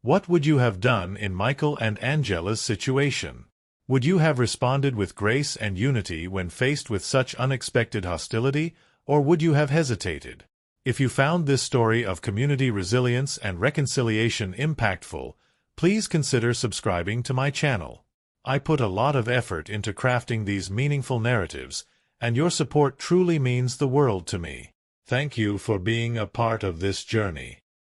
What would you have done in Michael and Angela's situation? Would you have responded with grace and unity when faced with such unexpected hostility, or would you have hesitated? If you found this story of community resilience and reconciliation impactful, please consider subscribing to my channel. I put a lot of effort into crafting these meaningful narratives, and your support truly means the world to me. Thank you for being a part of this journey.